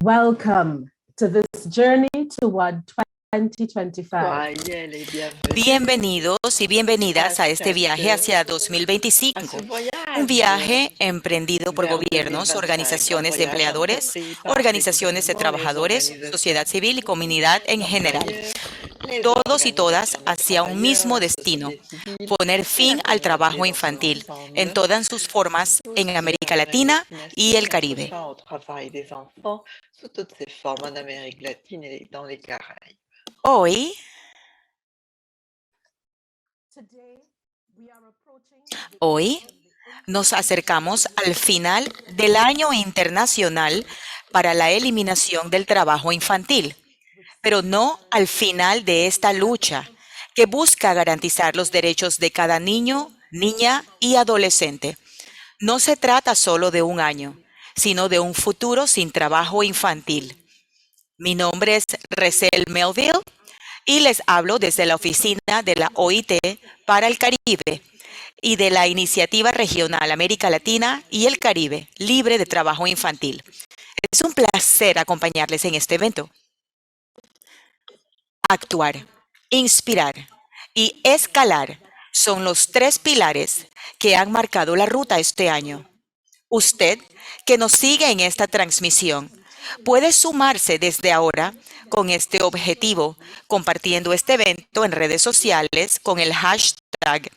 Welcome to this journey toward 2025. Bienvenidos y bienvenidas a este viaje hacia 2025, un viaje emprendido por gobiernos, organizaciones de empleadores, organizaciones de trabajadores, sociedad civil y comunidad en general. Todos y todas hacia un mismo destino, poner fin al trabajo infantil en todas sus formas en América Latina y el Caribe. Hoy nos acercamos al final del Año Internacional para la Eliminación del Trabajo Infantil, pero no al final de esta lucha que busca garantizar los derechos de cada niño, niña y adolescente. No se trata solo de un año, sino de un futuro sin trabajo infantil. Mi nombre es Resel Melville y les hablo desde la oficina de la OIT para el Caribe y de la Iniciativa Regional América Latina y el Caribe Libre de Trabajo Infantil. Es un placer acompañarles en este evento. Actuar, inspirar y escalar son los tres pilares que han marcado la ruta este año. Usted, que nos sigue en esta transmisión, puede sumarse desde ahora con este objetivo, compartiendo este evento en redes sociales con el hashtag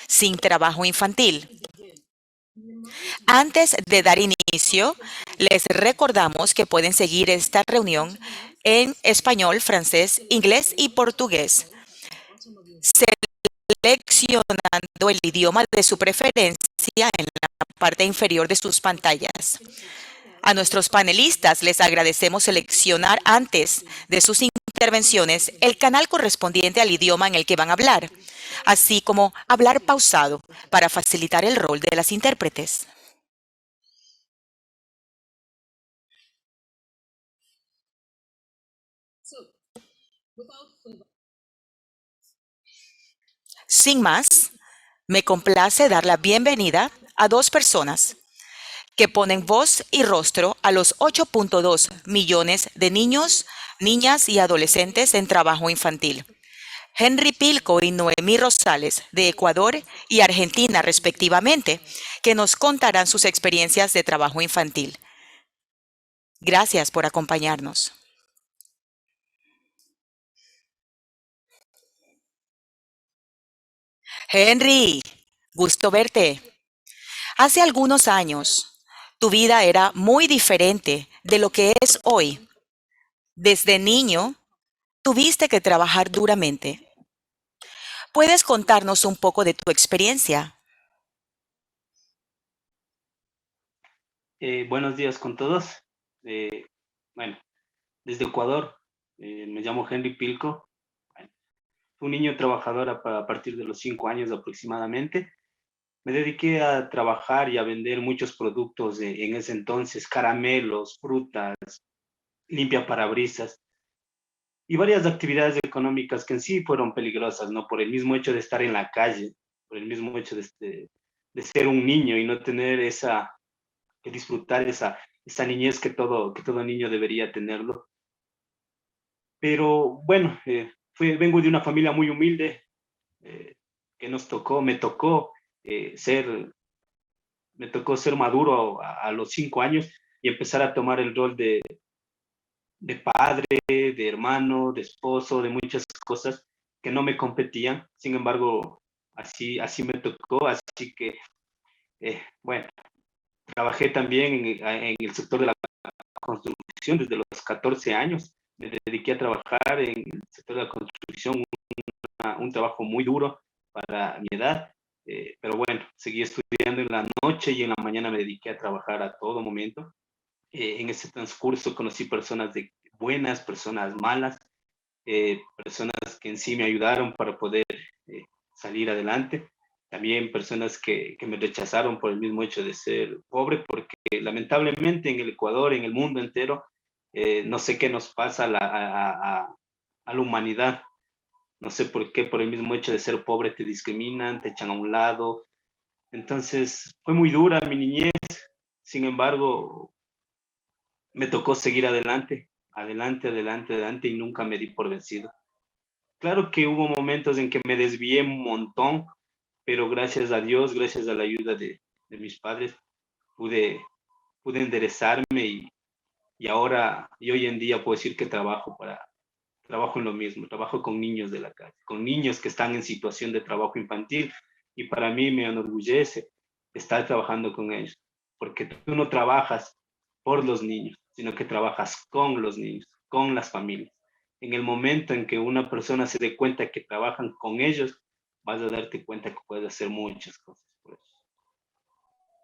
Sin Trabajo Infantil. Antes de dar inicio, les recordamos que pueden seguir esta reunión en español, francés, inglés y portugués, seleccionando el idioma de su preferencia en la parte inferior de sus pantallas. A nuestros panelistas les agradecemos seleccionar antes de sus intervenciones el canal correspondiente al idioma en el que van a hablar, así como hablar pausado para facilitar el rol de las intérpretes. Sin más, me complace dar la bienvenida a dos personas que ponen voz y rostro a los 8.2 millones de niños, niñas y adolescentes en trabajo infantil. Henry Pilco y Noemí Rosales, de Ecuador y Argentina respectivamente, que nos contarán sus experiencias de trabajo infantil. Gracias por acompañarnos. Henry, gusto verte. Hace algunos años, tu vida era muy diferente de lo que es hoy. Desde niño, tuviste que trabajar duramente. ¿Puedes contarnos un poco de tu experiencia? Buenos días con todos. Bueno, desde Ecuador, me llamo Henry Pilco. Bueno, fui un niño trabajador a partir de los 5 años aproximadamente. Me dediqué a trabajar y a vender muchos productos en ese entonces, caramelos, frutas, limpia parabrisas y varias actividades económicas que en sí fueron peligrosas, ¿no? Por el mismo hecho de estar en la calle, por el mismo hecho de ser un niño y no tener que disfrutar esa niñez que todo niño debería tenerlo. Pero bueno, vengo de una familia muy humilde, que eh, ser, me tocó ser maduro a los 5 años y empezar a tomar el rol de padre, de hermano, de esposo, de muchas cosas que no me competían. Sin embargo, así me tocó, así que, bueno, trabajé también en el sector de la construcción desde los 14 años. Me dediqué a trabajar en el sector de la construcción, un trabajo muy duro para mi edad, pero bueno, seguí estudiando en la noche y en la mañana me dediqué a trabajar a todo momento. En ese transcurso conocí personas buenas, personas malas, personas que en sí me ayudaron para poder salir adelante. También personas que me rechazaron por el mismo hecho de ser pobre, porque lamentablemente en el Ecuador, en el mundo entero, no sé qué nos pasa a la humanidad. No sé por qué, por el mismo hecho de ser pobre te discriminan, te echan a un lado. Entonces, fue muy dura mi niñez. Sin embargo, me tocó seguir adelante, adelante, adelante, adelante y nunca me di por vencido. Claro que hubo momentos en que me desvié un montón, pero gracias a Dios, gracias a la ayuda de mis padres, pude, pude enderezarme y ahora, y hoy en día puedo decir que trabajo en lo mismo, trabajo con niños de la calle, con niños que están en situación de trabajo infantil y para mí me enorgullece estar trabajando con ellos, porque tú no trabajas por los niños, sino que trabajas con los niños, con las familias. En el momento en que una persona se dé cuenta que trabajan con ellos, vas a darte cuenta que puedes hacer muchas cosas por ellos.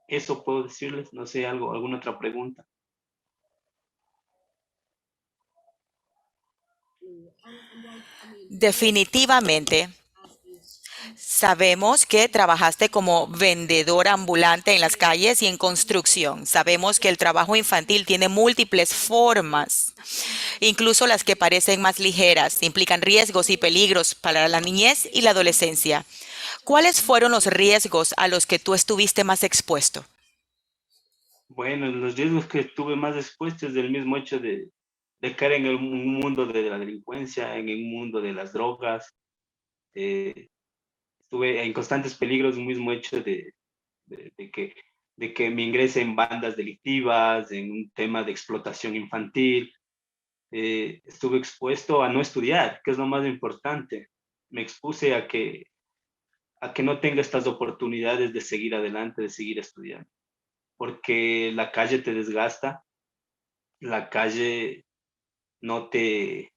Eso puedo decirles, no sé, alguna otra pregunta. Definitivamente, sabemos que trabajaste como vendedora ambulante en las calles y en construcción. Sabemos que el trabajo infantil tiene múltiples formas, incluso las que parecen más ligeras, implican riesgos y peligros para la niñez y la adolescencia. ¿Cuáles fueron los riesgos a los que tú estuviste más expuesto? Bueno, los riesgos que tuve más expuestos del mismo hecho de caer en un mundo de la delincuencia, en el mundo de las drogas. eh, Estuve en constantes peligros, un mismo hecho de, de que, de que me ingrese en bandas delictivas, en un tema de explotación infantil. Estuve expuesto a no estudiar, que es lo más importante. Me expuse a que no tenga estas oportunidades de seguir adelante, de seguir estudiando, porque la calle te desgasta, la calle no te,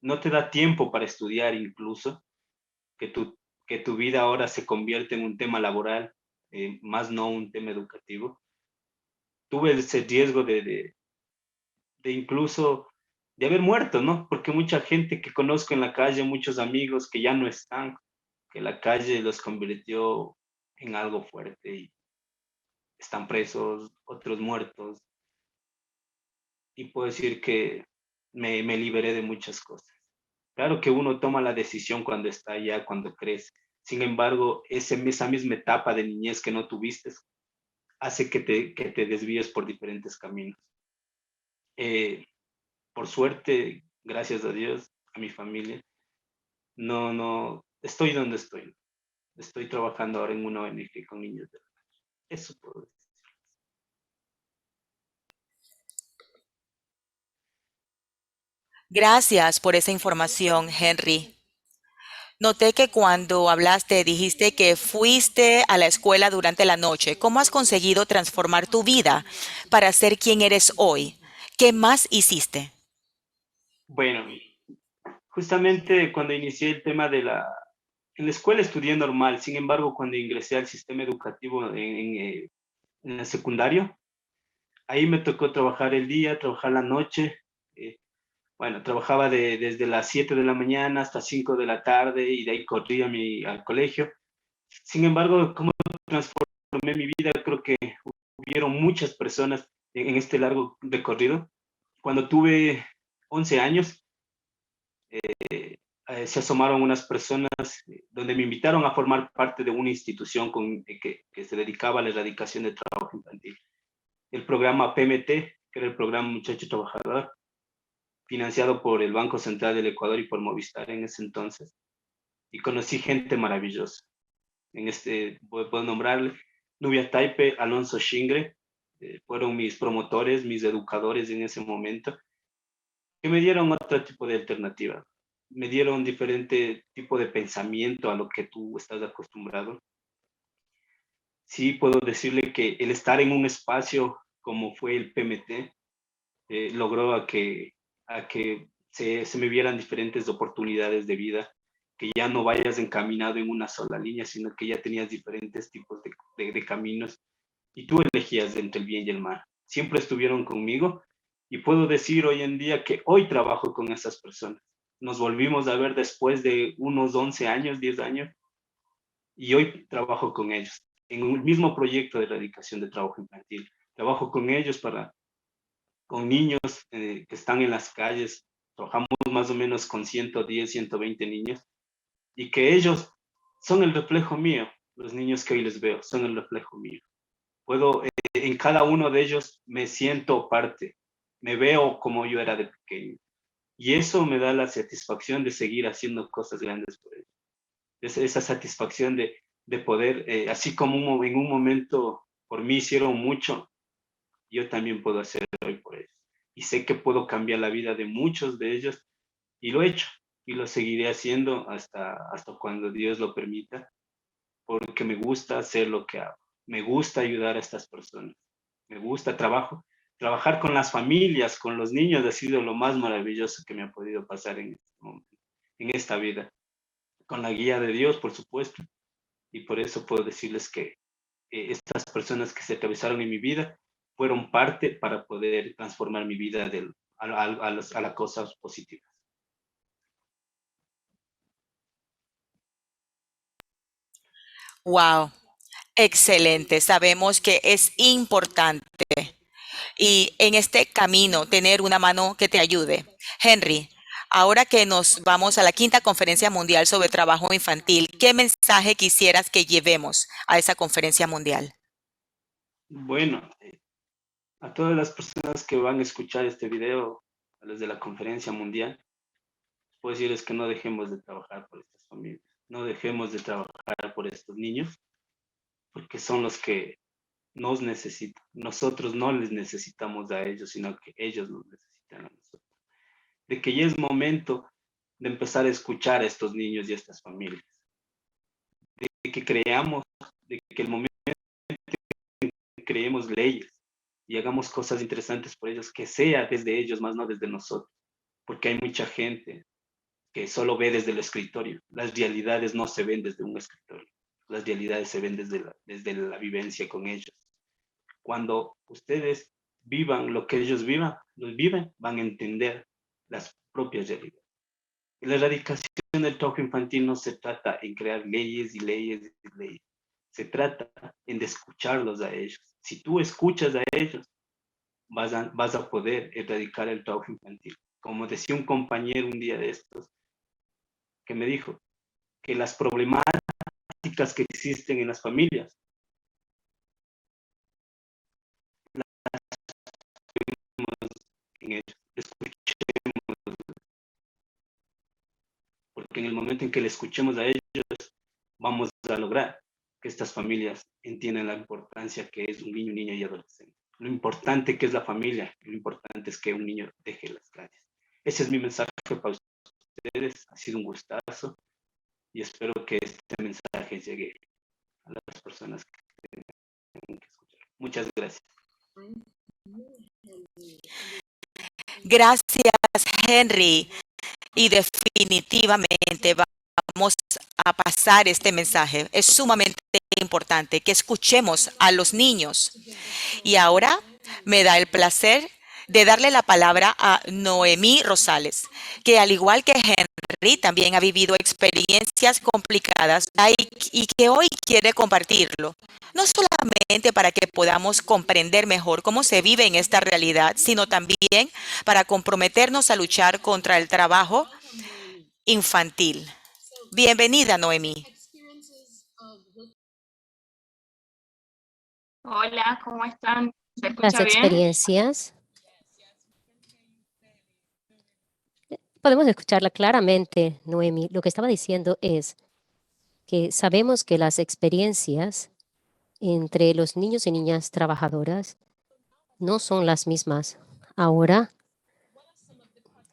no te da tiempo para estudiar incluso, que que tu vida ahora se convierte en un tema laboral, más no un tema educativo. Tuve ese riesgo de incluso de haber muerto, ¿no? Porque mucha gente que conozco en la calle, muchos amigos que ya no están, que la calle los convirtió en algo fuerte y están presos, otros muertos. Y puedo decir que me liberé de muchas cosas. Claro que uno toma la decisión cuando está allá, cuando crece. Sin embargo, esa misma etapa de niñez que no tuviste hace que te desvíes por diferentes caminos. Eh, por suerte, gracias a Dios, a mi familia, no, estoy donde estoy. Estoy trabajando ahora en una ONG con niños de la calle. Eso puedo decir. Gracias por esa información, Henry. Noté que cuando hablaste dijiste que fuiste a la escuela durante la noche. ¿Cómo has conseguido transformar tu vida para ser quien eres hoy? ¿Qué más hiciste? Bueno, justamente cuando inicié el tema en la escuela estudié normal, sin embargo, cuando ingresé al sistema educativo en el secundario, ahí me tocó trabajar el día, trabajar la noche. eh, bueno, trabajaba desde las 7 de la mañana hasta 5 de la tarde y de ahí corría al colegio. Sin embargo, ¿cómo transformé mi vida? Creo que hubieron muchas personas en este largo recorrido. Cuando tuve 11 años, se asomaron unas personas donde me invitaron a formar parte de una institución que se dedicaba a la erradicación del trabajo infantil. El programa PMT, que era el programa Muchacho Trabajador, financiado por el Banco Central del Ecuador y por Movistar en ese entonces. Y conocí gente maravillosa. Puedo nombrarle Nubia Taipe, Alonso Shingre, fueron mis promotores, mis educadores en ese momento, que me dieron otro tipo de alternativa, me dieron diferente tipo de pensamiento a lo que tú estás acostumbrado. Sí, puedo decirle que el estar en un espacio como fue el PMT logró a que se me vieran diferentes oportunidades de vida, que ya no vayas encaminado en una sola línea, sino que ya tenías diferentes tipos de caminos y tú elegías entre el bien y el mal. Siempre estuvieron conmigo y puedo decir hoy en día que hoy trabajo con esas personas. Nos volvimos a ver después de unos 11 años, 10 años, y hoy trabajo con ellos en un mismo proyecto de erradicación de trabajo infantil. Trabajo con ellos con niños que están en las calles. Trabajamos más o menos con 110, 120 niños y que ellos son el reflejo mío. Los niños que hoy les veo son el reflejo mío. En cada uno de ellos me siento parte. me veo como yo era de pequeño. Y eso me da la satisfacción de seguir haciendo cosas grandes por ellos. Esa satisfacción de poder, así como en un momento por mí hicieron mucho, yo también puedo hacer hoy por ellos. Y sé que puedo cambiar la vida de muchos de ellos, y lo he hecho, y lo seguiré haciendo hasta cuando Dios lo permita, porque me gusta hacer lo que hago. Me gusta ayudar a estas personas. Me gusta trabajar con las familias, con los niños, ha sido lo más maravilloso que me ha podido pasar en este momento, en esta vida. Con la guía de Dios, por supuesto. Y por eso puedo decirles que estas personas que se atravesaron en mi vida fueron parte para poder transformar mi vida a las cosas positivas. Wow, excelente. Sabemos que es importante y en este camino tener una mano que te ayude. Henry, ahora que nos vamos a la quinta conferencia mundial sobre trabajo infantil, ¿qué mensaje quisieras que llevemos a esa conferencia mundial? Bueno, a todas las personas que van a escuchar este video, a los de la conferencia mundial, puedo decirles que no dejemos de trabajar por estas familias, no dejemos de trabajar por estos niños, porque son los que nos necesitan. Nosotros no les necesitamos a ellos, sino que ellos nos necesitan a nosotros. De que ya es momento de empezar a escuchar a estos niños y a estas familias. De que creamos, de que el momento que creemos leyes y hagamos cosas interesantes por ellos, que sea desde ellos, más no desde nosotros. Porque hay mucha gente que solo ve desde el escritorio. Las realidades no se ven desde un escritorio. Las realidades se ven desde la vivencia con ellos. Cuando ustedes vivan lo que ellos viven, van a entender las propias realidades. La erradicación del trabajo infantil no se trata en crear leyes y leyes y leyes. Se trata en de escucharlos a ellos. Si tú escuchas a ellos, vas a poder erradicar el trabajo infantil. Como decía un compañero un día de estos, que me dijo que las problemáticas que existen en las familias, en ellos, escuchemos, porque en el momento en que le escuchemos a ellos, vamos a lograr que estas familias entiendan la importancia que es un niño, niña y adolescente. Lo importante que es la familia, lo importante es que un niño deje las calles. Ese es mi mensaje para ustedes. Ha sido un gustazo y espero que este mensaje llegue a las personas que tienen que escuchar. Muchas gracias. Gracias, Henry. Y definitivamente vamos a pasar este mensaje. Es sumamente importante que escuchemos a los niños. Y ahora me da el placer de darle la palabra a Noemí Rosales, que al igual que Henry también ha vivido experiencias complicadas y que hoy quiere compartirlo. No solamente para que podamos comprender mejor cómo se vive en esta realidad, sino también para comprometernos a luchar contra el trabajo infantil. Bienvenida, Noemí. Hola, ¿cómo están? ¿Se Las escucha bien? experiencias, podemos escucharla claramente, Noemi. Lo que estaba diciendo es que sabemos que las experiencias entre los niños y niñas trabajadoras no son las mismas. Ahora,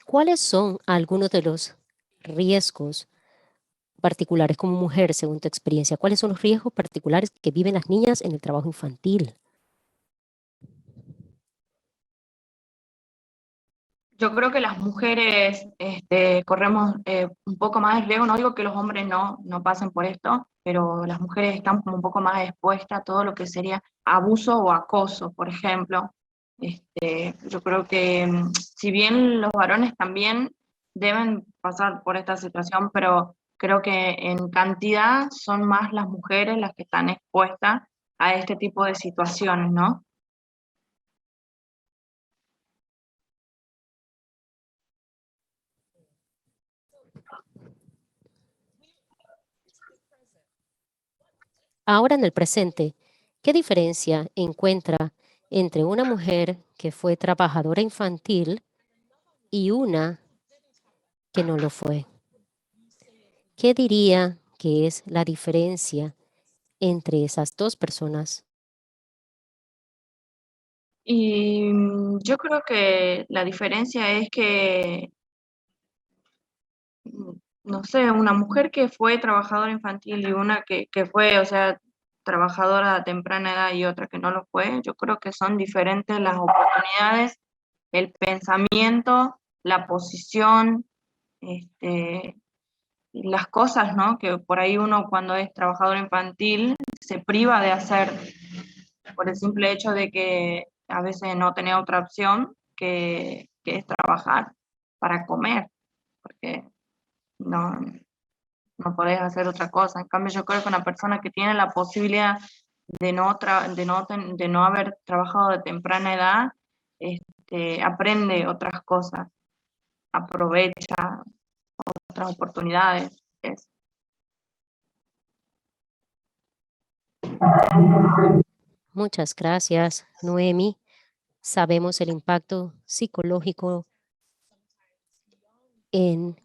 ¿cuáles son algunos de los riesgos particulares como mujer, según tu experiencia? ¿Cuáles son los riesgos particulares que viven las niñas en el trabajo infantil? Yo creo que las mujeres corremos un poco más de riesgo. No digo que los hombres no pasen por esto, pero las mujeres están como un poco más expuestas a todo lo que sería abuso o acoso, por ejemplo. Yo creo que si bien los varones también deben pasar por esta situación, pero creo que en cantidad son más las mujeres las que están expuestas a este tipo de situaciones, ¿no? Ahora en el presente, ¿qué diferencia encuentra entre una mujer que fue trabajadora infantil y una que no lo fue. ¿Qué diría que es la diferencia entre esas dos personas? Y yo creo que la diferencia es que, no sé, una mujer que fue trabajadora infantil y una que fue, o sea, trabajadora a temprana edad y otra que no lo fue, yo creo que son diferentes las oportunidades, el pensamiento, la posición, y las cosas, ¿no? Que por ahí uno cuando es trabajador infantil se priva de hacer por el simple hecho de que a veces no tenés otra opción que es trabajar para comer, porque no, no podés hacer otra cosa. En cambio, yo creo que una persona que tiene la posibilidad de no haber trabajado de temprana edad, aprende otras cosas, aprovecha otras oportunidades. Muchas gracias, Noemi. Sabemos el impacto psicológico en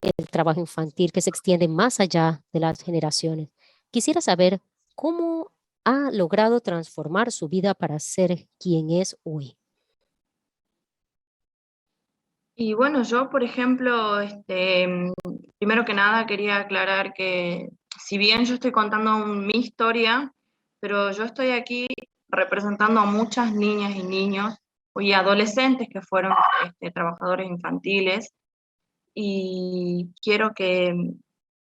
el trabajo infantil que se extiende más allá de las generaciones. Quisiera saber cómo ha logrado transformar su vida para ser quien es hoy. Y bueno, yo, por ejemplo, primero que nada quería aclarar que si bien yo estoy contando mi historia, pero yo estoy aquí representando a muchas niñas y niños y adolescentes que fueron trabajadores infantiles y quiero que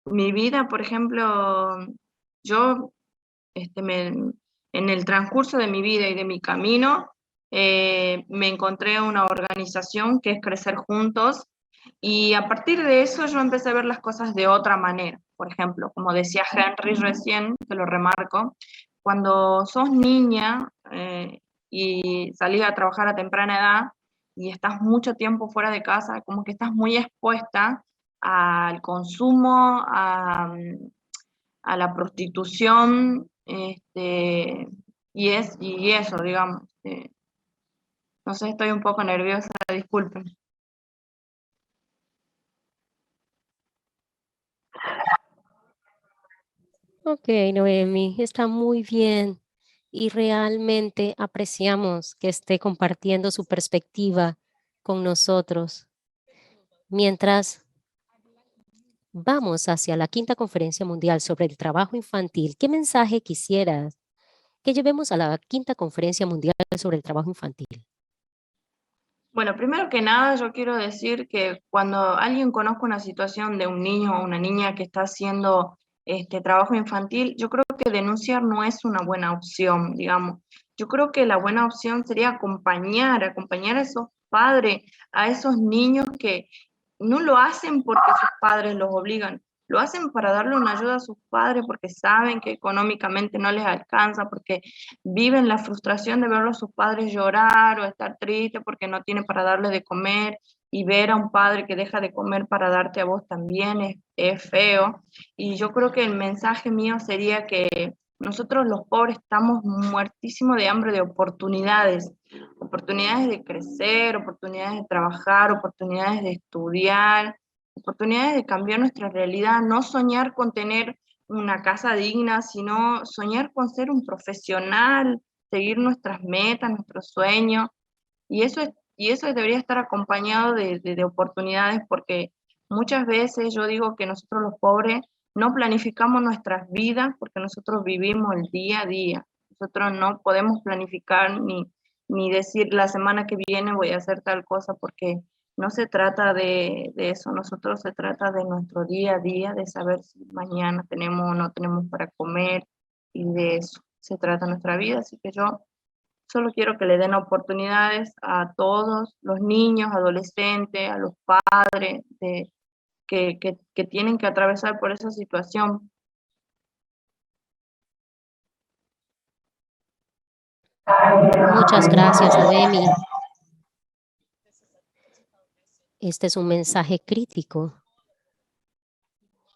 mi vida, por ejemplo, yo en el transcurso de mi vida y de mi camino, me encontré una organización que es Crecer Juntos y a partir de eso yo empecé a ver las cosas de otra manera. Por ejemplo, como decía Henry recién, que lo remarco, cuando sos niña y salís a trabajar a temprana edad y estás mucho tiempo fuera de casa, como que estás muy expuesta al consumo, a la prostitución, y eso, digamos. No sé, estoy un poco nerviosa, disculpen. Ok, Noemi, está muy bien y realmente apreciamos que esté compartiendo su perspectiva con nosotros. Mientras vamos hacia la quinta conferencia mundial sobre el trabajo infantil, ¿qué mensaje quisieras que llevemos a la quinta conferencia mundial sobre el trabajo infantil? Bueno, primero que nada, yo quiero decir que cuando alguien conozca una situación de un niño o una niña que está haciendo trabajo infantil, yo creo que denunciar no es una buena opción, digamos. Yo creo que la buena opción sería acompañar a esos padres, a esos niños que no lo hacen porque sus padres los obligan, lo hacen para darle una ayuda a sus padres porque saben que económicamente no les alcanza, porque viven la frustración de ver a sus padres llorar o estar triste porque no tiene para darle de comer, y ver a un padre que deja de comer para darte a vos también es feo. Y yo creo que el mensaje mío sería que nosotros los pobres estamos muertísimos de hambre de oportunidades, oportunidades de crecer, oportunidades de trabajar, oportunidades de estudiar, oportunidades de cambiar nuestra realidad, no soñar con tener una casa digna, sino soñar con ser un profesional, seguir nuestras metas, nuestros sueños, y eso debería estar acompañado de oportunidades, porque muchas veces yo digo que nosotros los pobres no planificamos nuestras vidas porque nosotros vivimos el día a día. Nosotros no podemos planificar ni decir la semana que viene voy a hacer tal cosa, porque no se trata de eso, nosotros se trata de nuestro día a día, de saber si mañana tenemos o no tenemos para comer, y de eso se trata nuestra vida. Así que yo solo quiero que le den oportunidades a todos los niños, adolescentes, a los padres que tienen que atravesar por esa situación. Muchas gracias, Noemi. Este es un mensaje crítico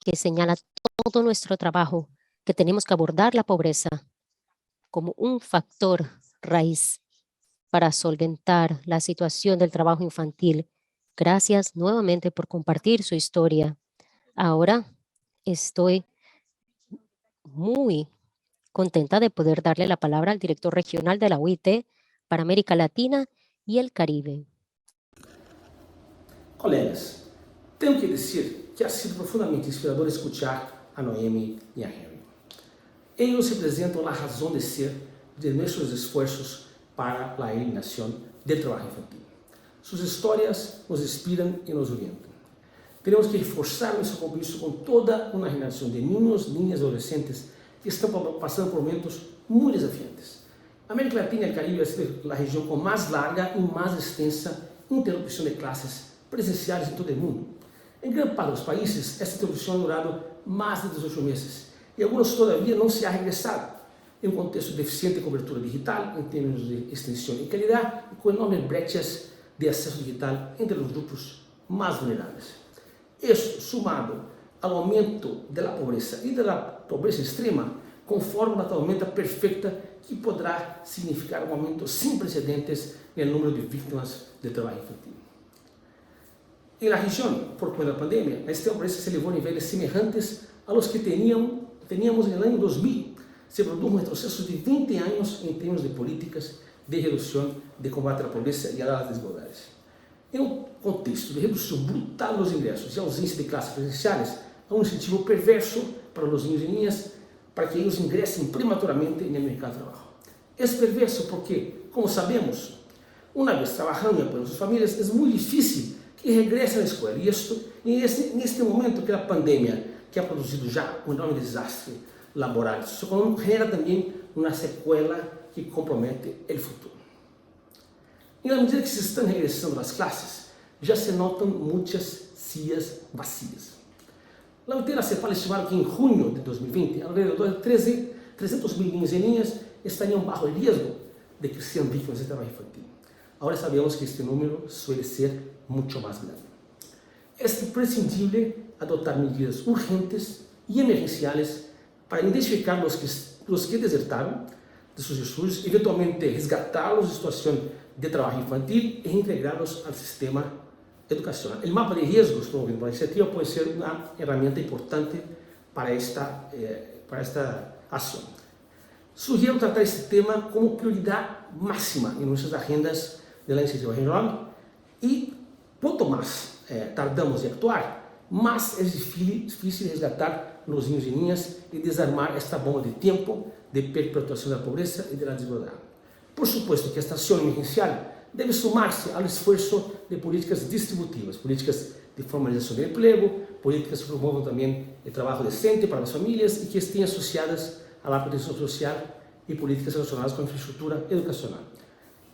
que señala todo nuestro trabajo, que tenemos que abordar la pobreza como un factor raíz para solventar la situación del trabajo infantil. Gracias nuevamente por compartir su historia. Ahora estoy muy contenta de poder darle la palabra al director regional de la OIT para América Latina y el Caribe. Colegas, tenho que dizer que ha sido profundamente inspirador escuchar a Noemi e a Henry. Eles representam a razão de ser de nossos esforços para a eliminação do trabalho infantil. Suas histórias nos inspiram e nos orientam. Temos que reforçar nosso compromisso com toda uma geração de niños, niñas e adolescentes que estão passando por momentos muito desafiantes. A América Latina e o Caribe é a região com mais larga e mais extensa interrupção de classes presenciais em todo o mundo. Em grande parte dos países, esta interrupção ha durado mais de 18 meses e alguns todavia não se ha regressado, em um contexto de deficiente cobertura digital, em termos de extensão e qualidade, e com enormes brechas de acesso digital entre os grupos mais vulneráveis. Isso, sumado ao aumento da pobreza e da pobreza extrema, conforma uma tormenta perfeita que poderá significar um aumento sem precedentes no número de vítimas de trabalho infantil. Em la região, por conta da pandemia, a extrema pobreza se elevou a níveis semelhantes a los que teníamos no ano 2000. Se produjo um retrocesso de 20 anos em termos de políticas de redução de combate à pobreza e às desigualdades. Em um contexto de redução brutal dos ingressos e ausência de classes presenciais, há um incentivo perverso para os niños e niñas para que eles ingressem prematuramente no mercado de trabalho. É perverso porque, como sabemos, uma vez trabalhando e apoiando suas famílias, é muito difícil que regressem à escola. E neste momento que a pandemia, que ha produzido já um enorme desastre laboral e socioeconômico, gera também uma sequela que compromete o futuro. E na medida que se estão regressando às classes, já se notam muitas sillas vazias. La UT da CEPAL estimaram que em junho de 2020, alrededor de 300 mil niños e niñas estariam bajo o risco de que sejam vítimas de trabalho infantil. Agora sabemos que este número suele ser muito mais grande. É imprescindível adotar medidas urgentes e emergenciais para identificar os que desertaram de seus estudos, eventualmente resgatá-los de situação de trabalho infantil e reintegrá-los ao sistema educacional. O mapa de riscos promovido pela iniciativa pode ser uma ferramenta importante para esta ação. Sugiro tratar este tema como prioridade máxima em nossas agendas da iniciativa regional e quanto mais tardamos em actuar, mais é difícil resgatar os niños e niñas e desarmar esta bomba de tempo de perpetuação da pobreza e da desigualdade. Por supuesto que esta ação emergencial deve sumar-se ao esforço de políticas distributivas, políticas de formalização do emprego, políticas que promovam também o trabalho decente para as famílias e que estejam associadas à proteção social e políticas relacionadas com a infraestrutura educacional.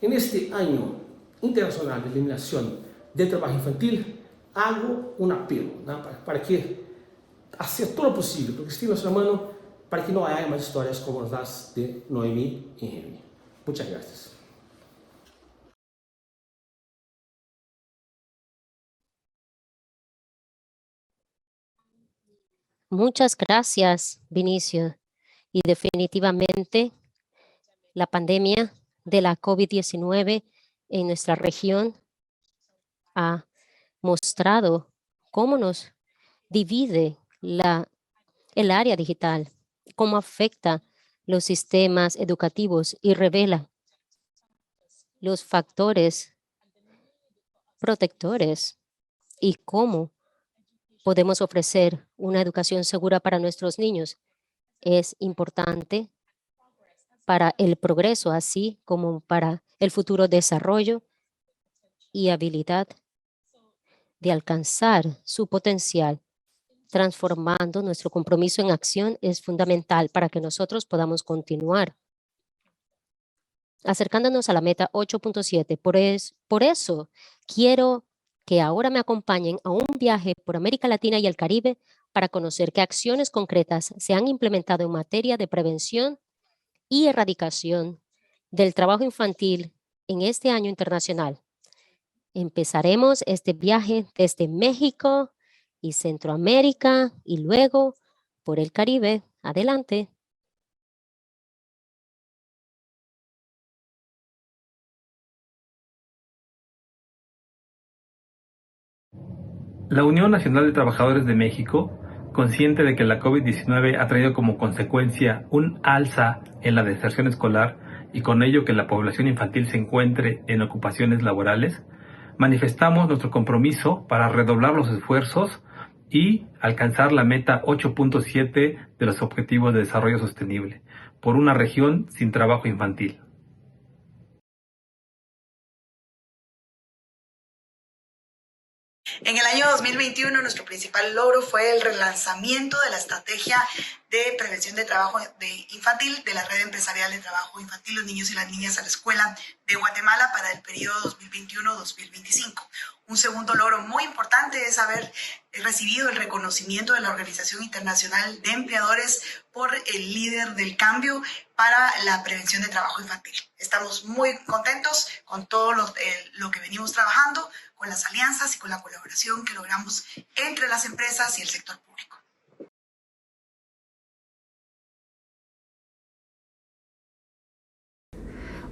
Neste ano internacional de eliminação do trabalho infantil, hago um apelo para que hacer todo o possível, porque estive na sua mão, para que não haja mais histórias como as de Noemi e Henry. Muchas gracias. Muchas gracias, Vinicio. Y definitivamente la pandemia de la COVID-19 en nuestra región ha mostrado cómo nos divide el área digital, cómo afecta los sistemas educativos y revela los factores protectores y cómo podemos ofrecer una educación segura para nuestros niños. Es importante para el progreso, así como para el futuro desarrollo y habilidad de alcanzar su potencial. Transformando nuestro compromiso en acción es fundamental para que nosotros podamos continuar acercándonos a la meta 8.7. Por eso quiero que ahora me acompañen a un viaje por América Latina y el Caribe para conocer qué acciones concretas se han implementado en materia de prevención y erradicación del trabajo infantil en este año internacional. Empezaremos este viaje desde México y Centroamérica y luego por el Caribe. Adelante. La Unión Nacional de Trabajadores de México, consciente de que la COVID-19 ha traído como consecuencia un alza en la deserción escolar y con ello que la población infantil se encuentre en ocupaciones laborales, manifestamos nuestro compromiso para redoblar los esfuerzos y alcanzar la meta 8.7 de los Objetivos de Desarrollo Sostenible, por una región sin trabajo infantil. En el año 2021, nuestro principal logro fue el relanzamiento de la estrategia de prevención de trabajo infantil de la Red Empresarial de Trabajo Infantil, los niños y las niñas a la escuela de Guatemala para el periodo 2021-2025. Un segundo logro muy importante es haber recibido el reconocimiento de la Organización Internacional de Empleadores por el líder del cambio para la prevención de trabajo infantil. Estamos muy contentos con todo lo que venimos trabajando, con las alianzas y con la colaboración que logramos entre las empresas y el sector público.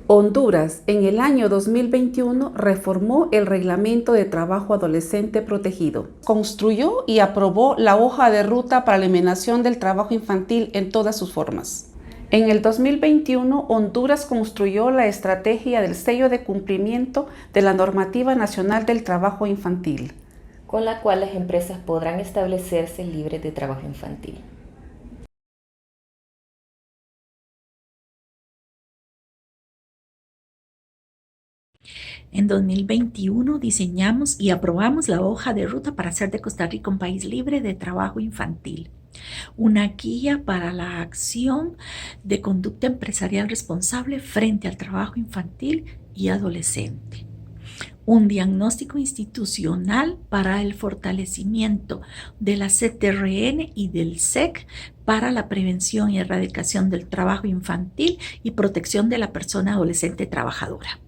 Honduras, en el año 2021, reformó el Reglamento de Trabajo Adolescente Protegido. Construyó y aprobó la hoja de ruta para la eliminación del trabajo infantil en todas sus formas. En el 2021, Honduras construyó la estrategia del sello de cumplimiento de la Normativa Nacional del Trabajo Infantil, con la cual las empresas podrán establecerse libres de trabajo infantil. En 2021 diseñamos y aprobamos la hoja de ruta para hacer de Costa Rica un país libre de trabajo infantil. Una guía para la acción de conducta empresarial responsable frente al trabajo infantil y adolescente. Un diagnóstico institucional para el fortalecimiento de la CTRN y del SEC para la prevención y erradicación del trabajo infantil y protección de la persona adolescente trabajadora.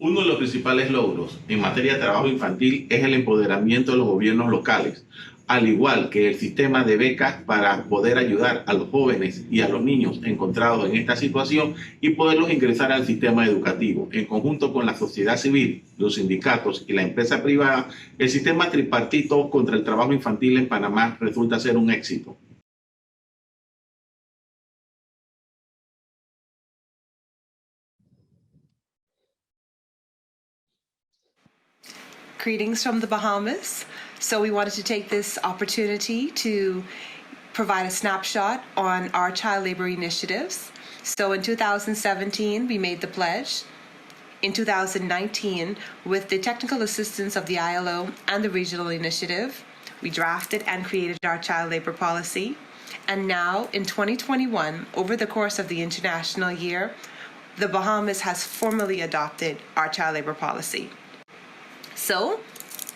Uno de los principales logros en materia de trabajo infantil es el empoderamiento de los gobiernos locales, al igual que el sistema de becas para poder ayudar a los jóvenes y a los niños encontrados en esta situación y poderlos ingresar al sistema educativo. En conjunto con la sociedad civil, los sindicatos y la empresa privada, el sistema tripartito contra el trabajo infantil en Panamá resulta ser un éxito. Greetings from the Bahamas. So we wanted to take this opportunity to provide a snapshot on our child labor initiatives. So in 2017, we made the pledge. In 2019, with the technical assistance of the ILO and the regional initiative, we drafted and created our child labor policy. And now in 2021, over the course of the international year, the Bahamas has formally adopted our child labor policy. So,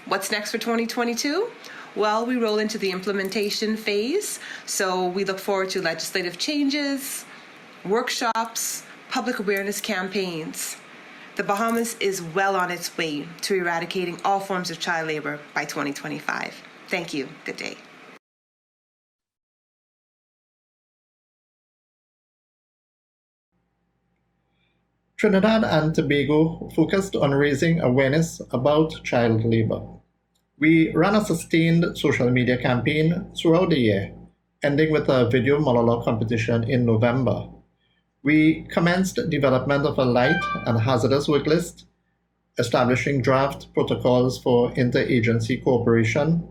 what's next for 2022? Well, we roll into the implementation phase. So we look forward to legislative changes, workshops, public awareness campaigns. The Bahamas is well on its way to eradicating all forms of child labor by 2025. Thank you. Good day. Trinidad and Tobago focused on raising awareness about child labor. We ran a sustained social media campaign throughout the year, ending with a video monologue competition in November. We commenced development of a light and hazardous work list, establishing draft protocols for interagency cooperation,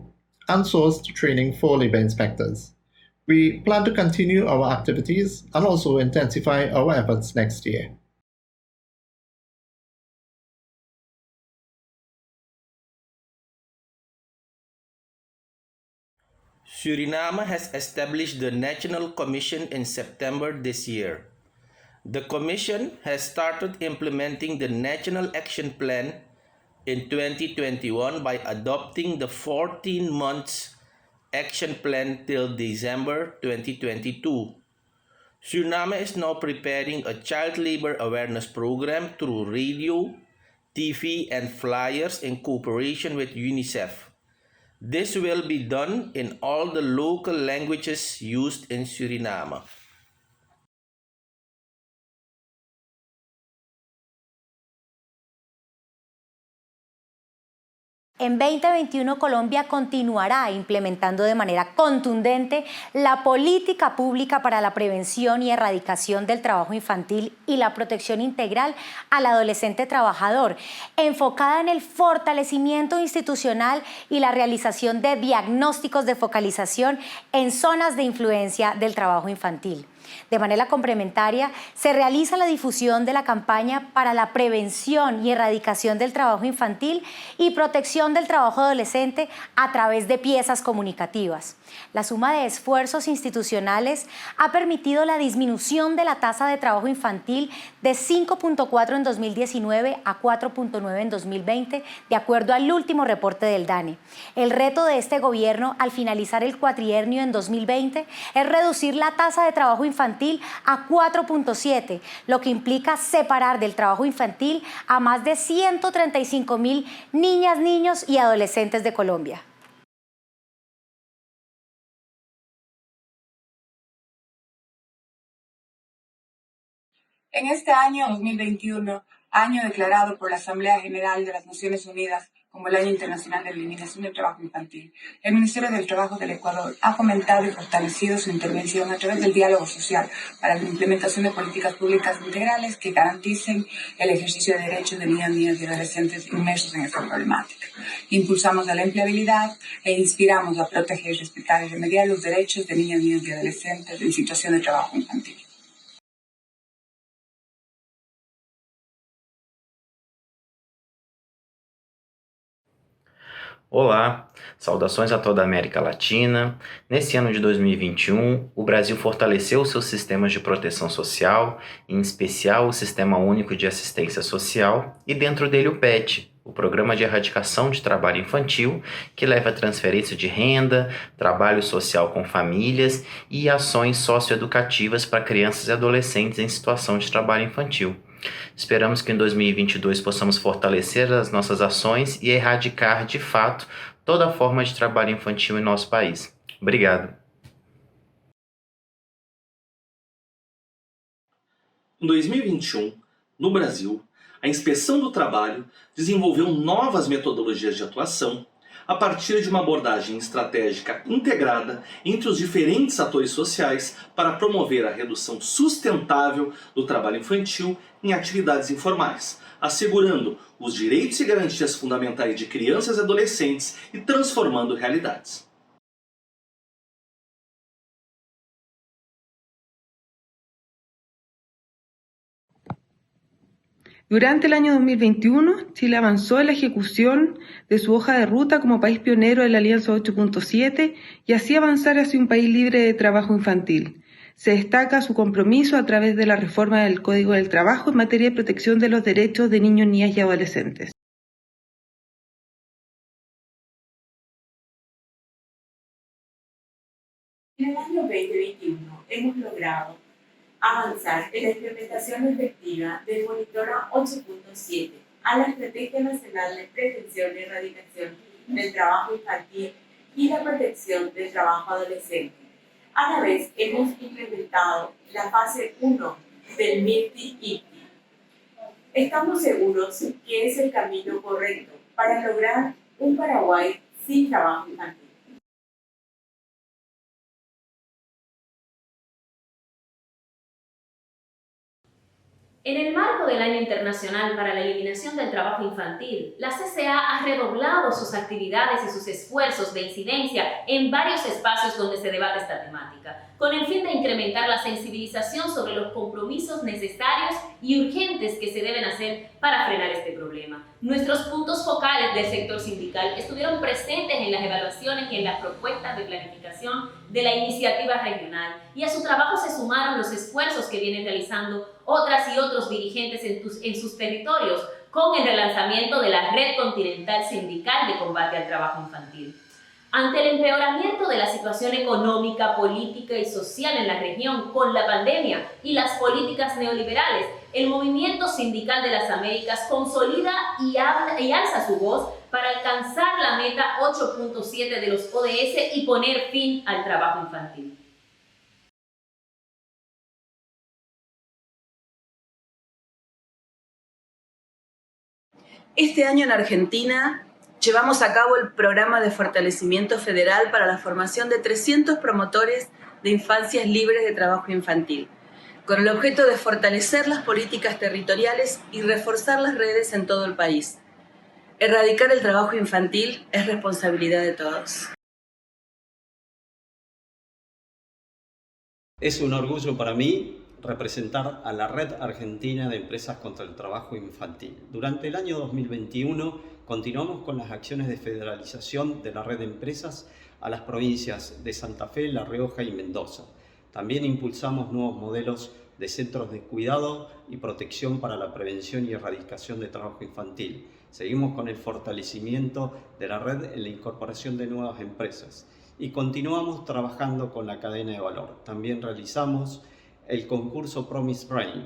and sourced training for labor inspectors. We plan to continue our activities and also intensify our efforts next year. Suriname has established the National Commission in September this year. The Commission has started implementing the National Action Plan in 2021 by adopting the 14 months action plan till December 2022. Suriname is now preparing a child labor awareness program through radio, TV, and flyers in cooperation with UNICEF. This will be done in all the local languages used in Suriname. En 2021, Colombia continuará implementando de manera contundente la política pública para la prevención y erradicación del trabajo infantil y la protección integral al adolescente trabajador, enfocada en el fortalecimiento institucional y la realización de diagnósticos de focalización en zonas de influencia del trabajo infantil. De manera complementaria, se realiza la difusión de la campaña para la prevención y erradicación del trabajo infantil y protección del trabajo adolescente a través de piezas comunicativas. La suma de esfuerzos institucionales ha permitido la disminución de la tasa de trabajo infantil de 5.4 en 2019 a 4.9 en 2020, de acuerdo al último reporte del DANE. El reto de este gobierno al finalizar el cuatrienio en 2020 es reducir la tasa de trabajo infantil a 4.7, lo que implica separar del trabajo infantil a más de 135.000 niñas, niños y adolescentes de Colombia. En este año 2021, año declarado por la Asamblea General de las Naciones Unidas como el Año Internacional de la Eliminación del Trabajo Infantil, el Ministerio del Trabajo del Ecuador ha fomentado y fortalecido su intervención a través del diálogo social para la implementación de políticas públicas integrales que garanticen el ejercicio de derechos de niñas, niños y adolescentes inmersos en esta problemática. Impulsamos a la empleabilidad e inspiramos a proteger, respetar y remediar los derechos de niñas, niños y adolescentes en situación de trabajo infantil. Olá, saudações a toda a América Latina. Nesse ano de 2021, o Brasil fortaleceu seus sistemas de proteção social, em especial o Sistema Único de Assistência Social e dentro dele o PET, o Programa de Erradicação de Trabalho Infantil, que leva a transferência de renda, trabalho social com famílias e ações socioeducativas para crianças e adolescentes em situação de trabalho infantil. Esperamos que em 2022 possamos fortalecer as nossas ações e erradicar, de fato, toda forma de trabalho infantil em nosso país. Obrigado. Em 2021, no Brasil, a Inspeção do Trabalho desenvolveu novas metodologias de atuação a partir de uma abordagem estratégica integrada entre os diferentes atores sociais para promover a redução sustentável do trabalho infantil em atividades informais, assegurando os direitos e garantias fundamentais de crianças e adolescentes e transformando realidades. Durante el año 2021, Chile avanzó en la ejecución de su hoja de ruta como país pionero de la Alianza 8.7 y así avanzar hacia un país libre de trabajo infantil. Se destaca su compromiso a través de la reforma del Código del Trabajo en materia de protección de los derechos de niños, niñas y adolescentes. En el año 2021 hemos logrado avanzar en la implementación efectiva del Monitoreo 8.7 a la Estrategia Nacional de Prevención y Erradicación del Trabajo Infantil y la Protección del Trabajo Adolescente. A la vez hemos implementado la fase 1 del MIRTI-IPTI. Estamos seguros que es el camino correcto para lograr un Paraguay sin trabajo infantil. En el marco del Año Internacional para la Eliminación del Trabajo Infantil, la CCA ha redoblado sus actividades y sus esfuerzos de incidencia en varios espacios donde se debate esta temática, con el fin de incrementar la sensibilización sobre los compromisos necesarios y urgentes que se deben hacer para frenar este problema. Nuestros puntos focales del sector sindical estuvieron presentes en las evaluaciones y en las propuestas de planificación de la iniciativa regional, y a su trabajo se sumaron los esfuerzos que vienen realizando otras y otros dirigentes en sus territorios con el relanzamiento de la Red Continental Sindical de Combate al Trabajo Infantil. Ante el empeoramiento de la situación económica, política y social en la región con la pandemia y las políticas neoliberales, el movimiento sindical de las Américas consolida y alza su voz para alcanzar la meta 8.7 de los ODS y poner fin al trabajo infantil. Este año en Argentina llevamos a cabo el programa de fortalecimiento federal para la formación de 300 promotores de infancias libres de trabajo infantil, con el objeto de fortalecer las políticas territoriales y reforzar las redes en todo el país. Erradicar el trabajo infantil es responsabilidad de todos. Es un orgullo para mí representar a la Red Argentina de Empresas contra el Trabajo Infantil. Durante el año 2021 continuamos con las acciones de federalización de la red de empresas a las provincias de Santa Fe, La Rioja y Mendoza. También impulsamos nuevos modelos de centros de cuidado y protección para la prevención y erradicación de trabajo infantil. Seguimos con el fortalecimiento de la red en la incorporación de nuevas empresas y continuamos trabajando con la cadena de valor. También realizamos el concurso Promise Brain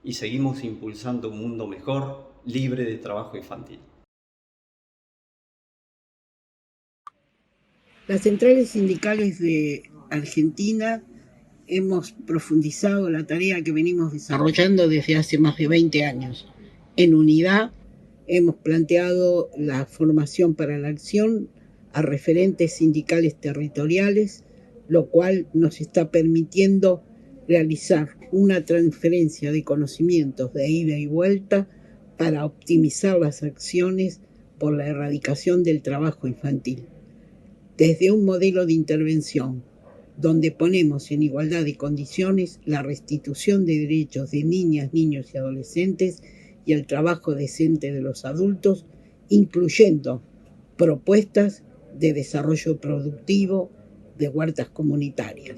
y seguimos impulsando un mundo mejor, libre de trabajo infantil. Las centrales sindicales de Argentina hemos profundizado la tarea que venimos desarrollando desde hace más de 20 años. En unidad hemos planteado la formación para la acción a referentes sindicales territoriales, lo cual nos está permitiendo realizar una transferencia de conocimientos de ida y vuelta para optimizar las acciones por la erradicación del trabajo infantil. Desde un modelo de intervención donde ponemos en igualdad de condiciones la restitución de derechos de niñas, niños y adolescentes y el trabajo decente de los adultos, incluyendo propuestas de desarrollo productivo de huertas comunitarias.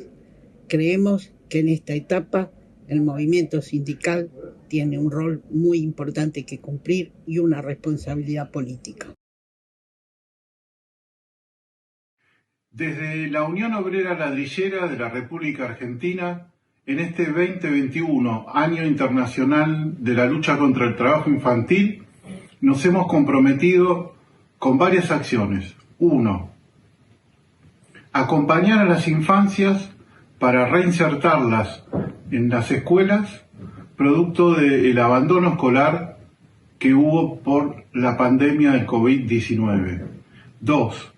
Creemos que en esta etapa el movimiento sindical tiene un rol muy importante que cumplir y una responsabilidad política. Desde la Unión Obrera Ladrillera de la República Argentina, en este 2021, Año Internacional de la Lucha contra el Trabajo Infantil, nos hemos comprometido con varias acciones. 1. Acompañar a las infancias para reinsertarlas en las escuelas, producto del abandono escolar que hubo por la pandemia del COVID-19. 2.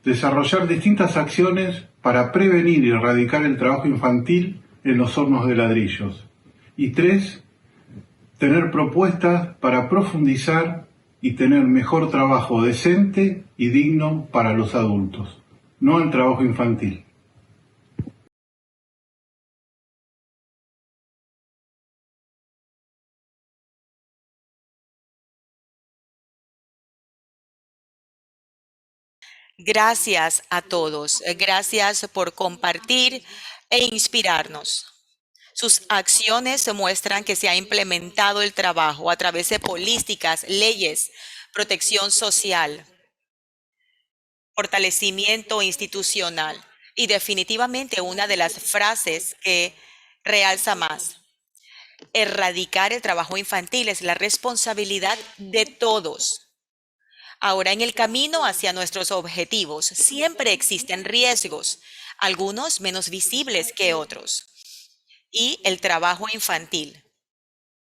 Desarrollar distintas acciones para prevenir y erradicar el trabajo infantil en los hornos de ladrillos. Y 3. Tener propuestas para profundizar y tener mejor trabajo decente y digno para los adultos, no el trabajo infantil. Gracias a todos. Gracias por compartir e inspirarnos. Sus acciones muestran que se ha implementado el trabajo a través de políticas, leyes, protección social, fortalecimiento institucional y definitivamente una de las frases que realza más. Erradicar el trabajo infantil es la responsabilidad de todos. Ahora, en el camino hacia nuestros objetivos, siempre existen riesgos, algunos menos visibles que otros. Y el trabajo infantil.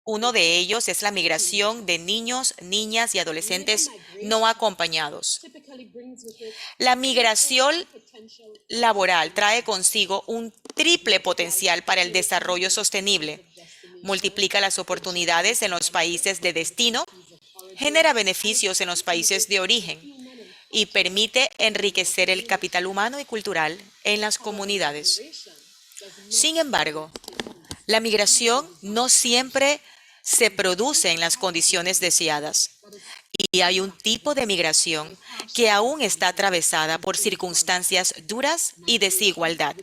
Uno de ellos es la migración de niños, niñas y adolescentes no acompañados. La migración laboral trae consigo un triple potencial para el desarrollo sostenible. Multiplica las oportunidades en los países de destino, genera beneficios en los países de origen y permite enriquecer el capital humano y cultural en las comunidades. Sin embargo, la migración no siempre se produce en las condiciones deseadas y hay un tipo de migración que aún está atravesada por circunstancias duras y desigualdad.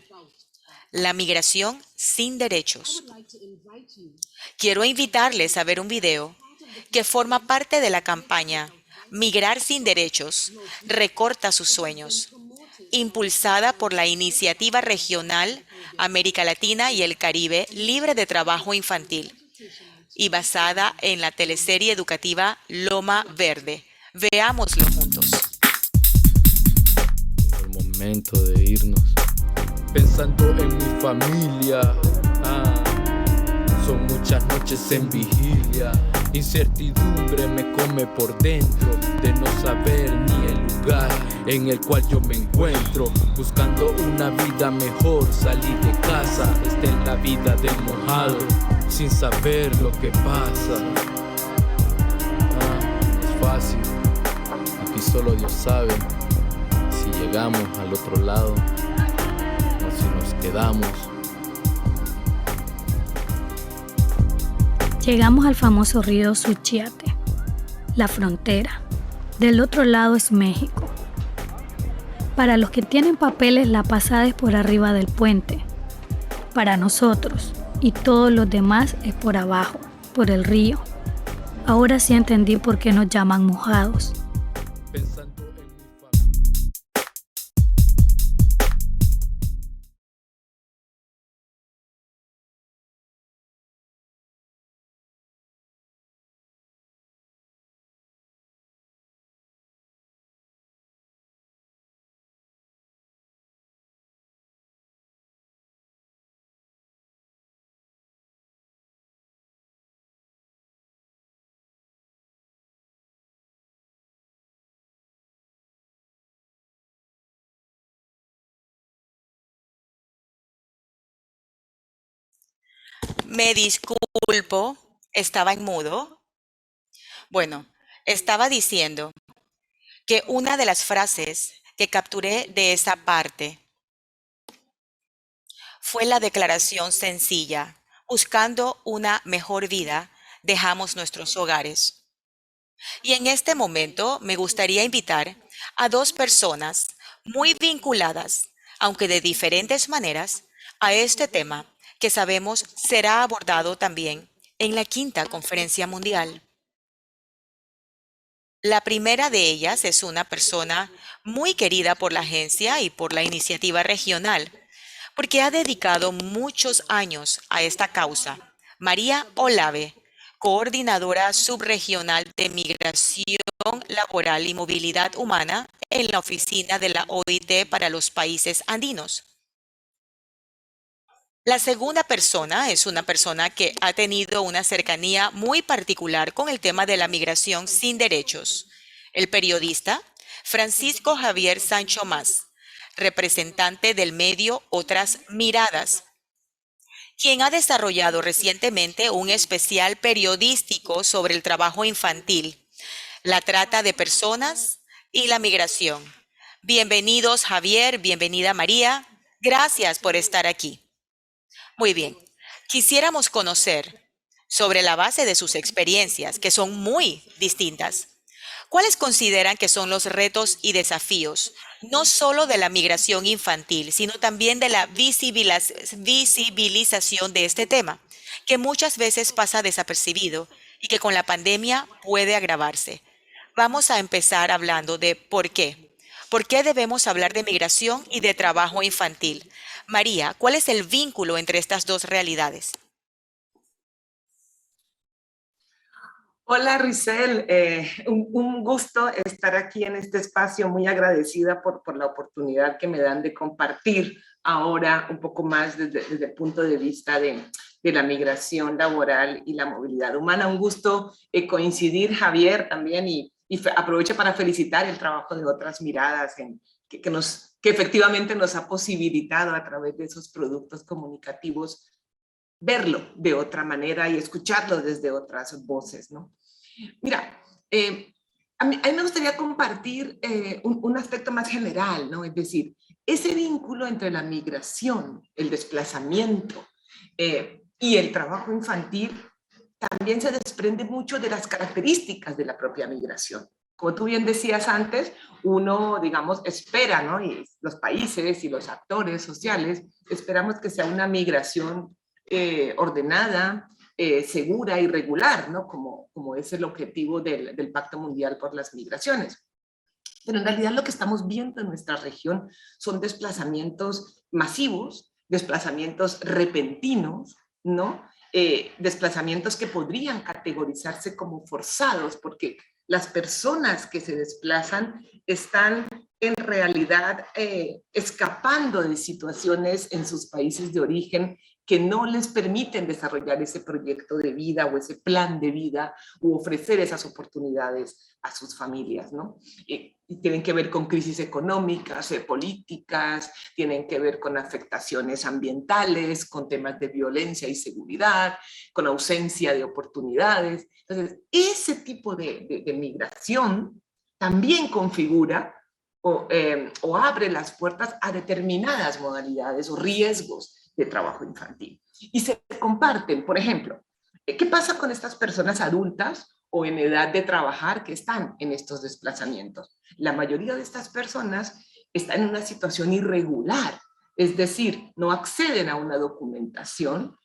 La migración sin derechos. Quiero invitarles a ver un video que forma parte de la campaña Migrar sin Derechos, recorta sus sueños, impulsada por la Iniciativa Regional América Latina y el Caribe Libre de Trabajo Infantil y basada en la teleserie educativa Loma Verde. Veámoslo juntos. El momento de irnos, pensando en mi familia. Son muchas noches en vigilia. Incertidumbre me come por dentro, de no saber ni el lugar en el cual yo me encuentro. Buscando una vida mejor, salí de casa, está en la vida del mojado, sin saber lo que pasa. No es fácil, aquí solo Dios sabe si llegamos al otro lado o si nos quedamos. Llegamos al famoso río Suchiate, la frontera. Del otro lado es México. Para los que tienen papeles, la pasada es por arriba del puente. Para nosotros y todos los demás es por abajo, por el río. Ahora sí entendí por qué nos llaman mojados. Me disculpo, estaba en mudo. Bueno, estaba diciendo que una de las frases que capturé de esa parte fue la declaración sencilla: buscando una mejor vida, dejamos nuestros hogares. Y en este momento me gustaría invitar a dos personas muy vinculadas, aunque de diferentes maneras, a este tema que sabemos será abordado también en la 5ª Conferencia Mundial. La primera de ellas es una persona muy querida por la agencia y por la iniciativa regional, porque ha dedicado muchos años a esta causa. María Olave, coordinadora subregional de migración laboral y movilidad humana en la oficina de la OIT para los países andinos. La segunda persona es una persona que ha tenido una cercanía muy particular con el tema de la migración sin derechos. El periodista Francisco Javier Sancho Mas, representante del medio Otras Miradas, quien ha desarrollado recientemente un especial periodístico sobre el trabajo infantil, la trata de personas y la migración. Bienvenidos, Javier, bienvenida, María. Gracias por estar aquí. Muy bien, quisiéramos conocer sobre la base de sus experiencias, que son muy distintas. ¿Cuáles consideran que son los retos y desafíos, no solo de la migración infantil, sino también de la visibilización de este tema, que muchas veces pasa desapercibido y que con la pandemia puede agravarse? Vamos a empezar hablando de por qué. ¿Por qué debemos hablar de migración y de trabajo infantil? María, ¿cuál es el vínculo entre estas dos realidades? Hola, Risel. Un gusto estar aquí en este espacio, muy agradecida por la oportunidad que me dan de compartir ahora un poco más desde el punto de vista de la migración laboral y la movilidad humana. Un gusto coincidir, Javier, también, y aprovecho para felicitar el trabajo de Otras Miradas que efectivamente nos ha posibilitado a través de esos productos comunicativos verlo de otra manera y escucharlo desde otras voces, ¿no? Mira, a mí me gustaría compartir un aspecto más general, ¿no? Es decir, ese vínculo entre la migración, el desplazamiento y el trabajo infantil también se desprende mucho de las características de la propia migración. Como tú bien decías antes, uno, digamos, espera, ¿no? Y los países y los actores sociales esperamos que sea una migración ordenada, segura y regular, ¿no? Como es el objetivo del Pacto Mundial por las Migraciones. Pero en realidad lo que estamos viendo en nuestra región son desplazamientos masivos, desplazamientos repentinos, ¿no? Desplazamientos que podrían categorizarse como forzados, porque las personas que se desplazan están en realidad escapando de situaciones en sus países de origen que no les permiten desarrollar ese proyecto de vida o ese plan de vida u ofrecer esas oportunidades a sus familias, ¿no? Y tienen que ver con crisis económicas, políticas, tienen que ver con afectaciones ambientales, con temas de violencia y seguridad, con ausencia de oportunidades. Entonces, ese tipo de migración también configura o abre las puertas a determinadas modalidades o riesgos de trabajo infantil. Y se comparten, por ejemplo, ¿qué pasa con estas personas adultas o en edad de trabajar que están en estos desplazamientos? La mayoría de estas personas están en una situación irregular, es decir, no acceden a una documentación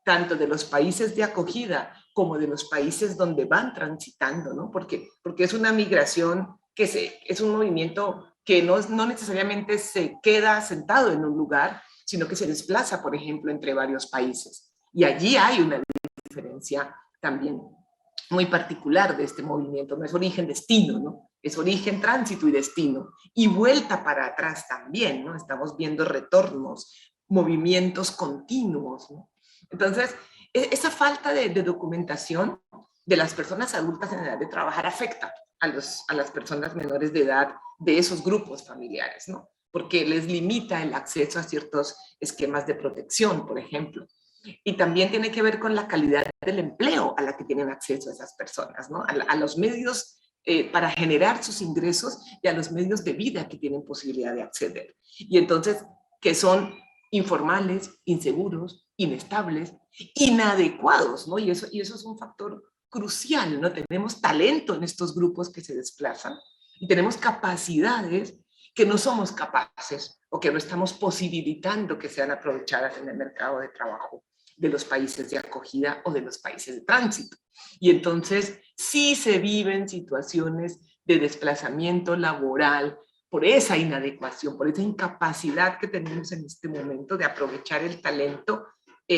tanto de los países de acogida como de los países donde van transitando, ¿no? Porque es una migración es un movimiento que no necesariamente se queda sentado en un lugar, sino que se desplaza, por ejemplo, entre varios países. Y allí hay una diferencia también muy particular de este movimiento. No es origen-destino, ¿no? Es origen, tránsito y destino. Y vuelta para atrás también, ¿no? Estamos viendo retornos, movimientos continuos, ¿no? Entonces, esa falta de documentación de las personas adultas en edad de trabajar afecta a las personas menores de edad de esos grupos familiares, ¿no? Porque les limita el acceso a ciertos esquemas de protección, por ejemplo. Y también tiene que ver con la calidad del empleo a la que tienen acceso esas personas, ¿no? A los medios para generar sus ingresos y a los medios de vida que tienen posibilidad de acceder. Y entonces, que son informales, inseguros, inestables, inadecuados, ¿no? Y eso es un factor crucial, ¿no? Tenemos talento en estos grupos que se desplazan y tenemos capacidades que no somos capaces o que no estamos posibilitando que sean aprovechadas en el mercado de trabajo de los países de acogida o de los países de tránsito. Y entonces sí se viven situaciones de desplazamiento laboral por esa inadecuación, por esa incapacidad que tenemos en este momento de aprovechar el talento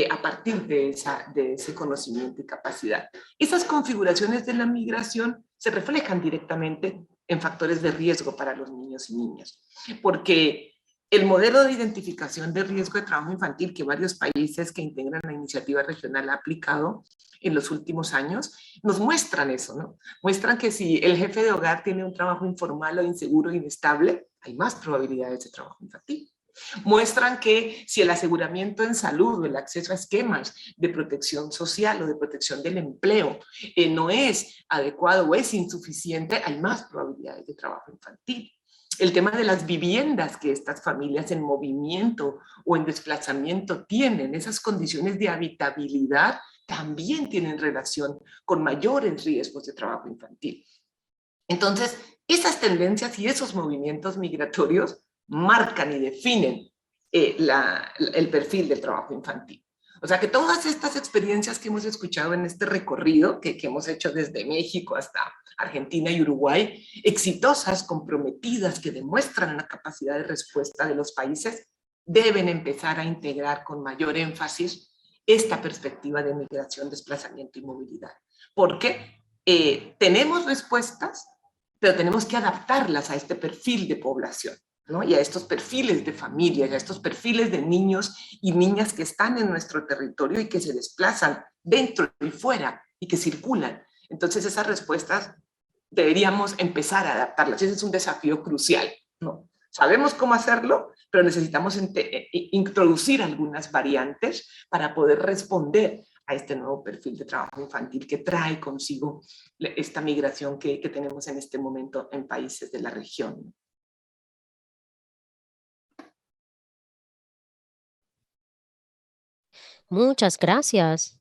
a partir de ese conocimiento y capacidad. Esas configuraciones de la migración se reflejan directamente en factores de riesgo para los niños y niñas, porque el modelo de identificación de riesgo de trabajo infantil que varios países que integran la iniciativa regional ha aplicado en los últimos años, nos muestran eso, ¿no? Muestran que si el jefe de hogar tiene un trabajo informal o inseguro e inestable, hay más probabilidades de trabajo infantil. Muestran que si el aseguramiento en salud o el acceso a esquemas de protección social o de protección del empleo no es adecuado o es insuficiente, hay más probabilidades de trabajo infantil. El tema de las viviendas que estas familias en movimiento o en desplazamiento tienen, esas condiciones de habitabilidad también tienen relación con mayores riesgos de trabajo infantil. Entonces, esas tendencias y esos movimientos migratorios marcan y definen el perfil del trabajo infantil. O sea que todas estas experiencias que hemos escuchado en este recorrido que hemos hecho desde México hasta Argentina y Uruguay, exitosas, comprometidas, que demuestran la capacidad de respuesta de los países, deben empezar a integrar con mayor énfasis esta perspectiva de migración, desplazamiento y movilidad. Porque tenemos respuestas, pero tenemos que adaptarlas a este perfil de población, ¿no? Y a estos perfiles de familias, a estos perfiles de niños y niñas que están en nuestro territorio y que se desplazan dentro y fuera y que circulan. Entonces esas respuestas deberíamos empezar a adaptarlas. Ese es un desafío crucial, ¿no? Sabemos cómo hacerlo, pero necesitamos introducir algunas variantes para poder responder a este nuevo perfil de trabajo infantil que trae consigo esta migración que tenemos en este momento en países de la región. Muchas gracias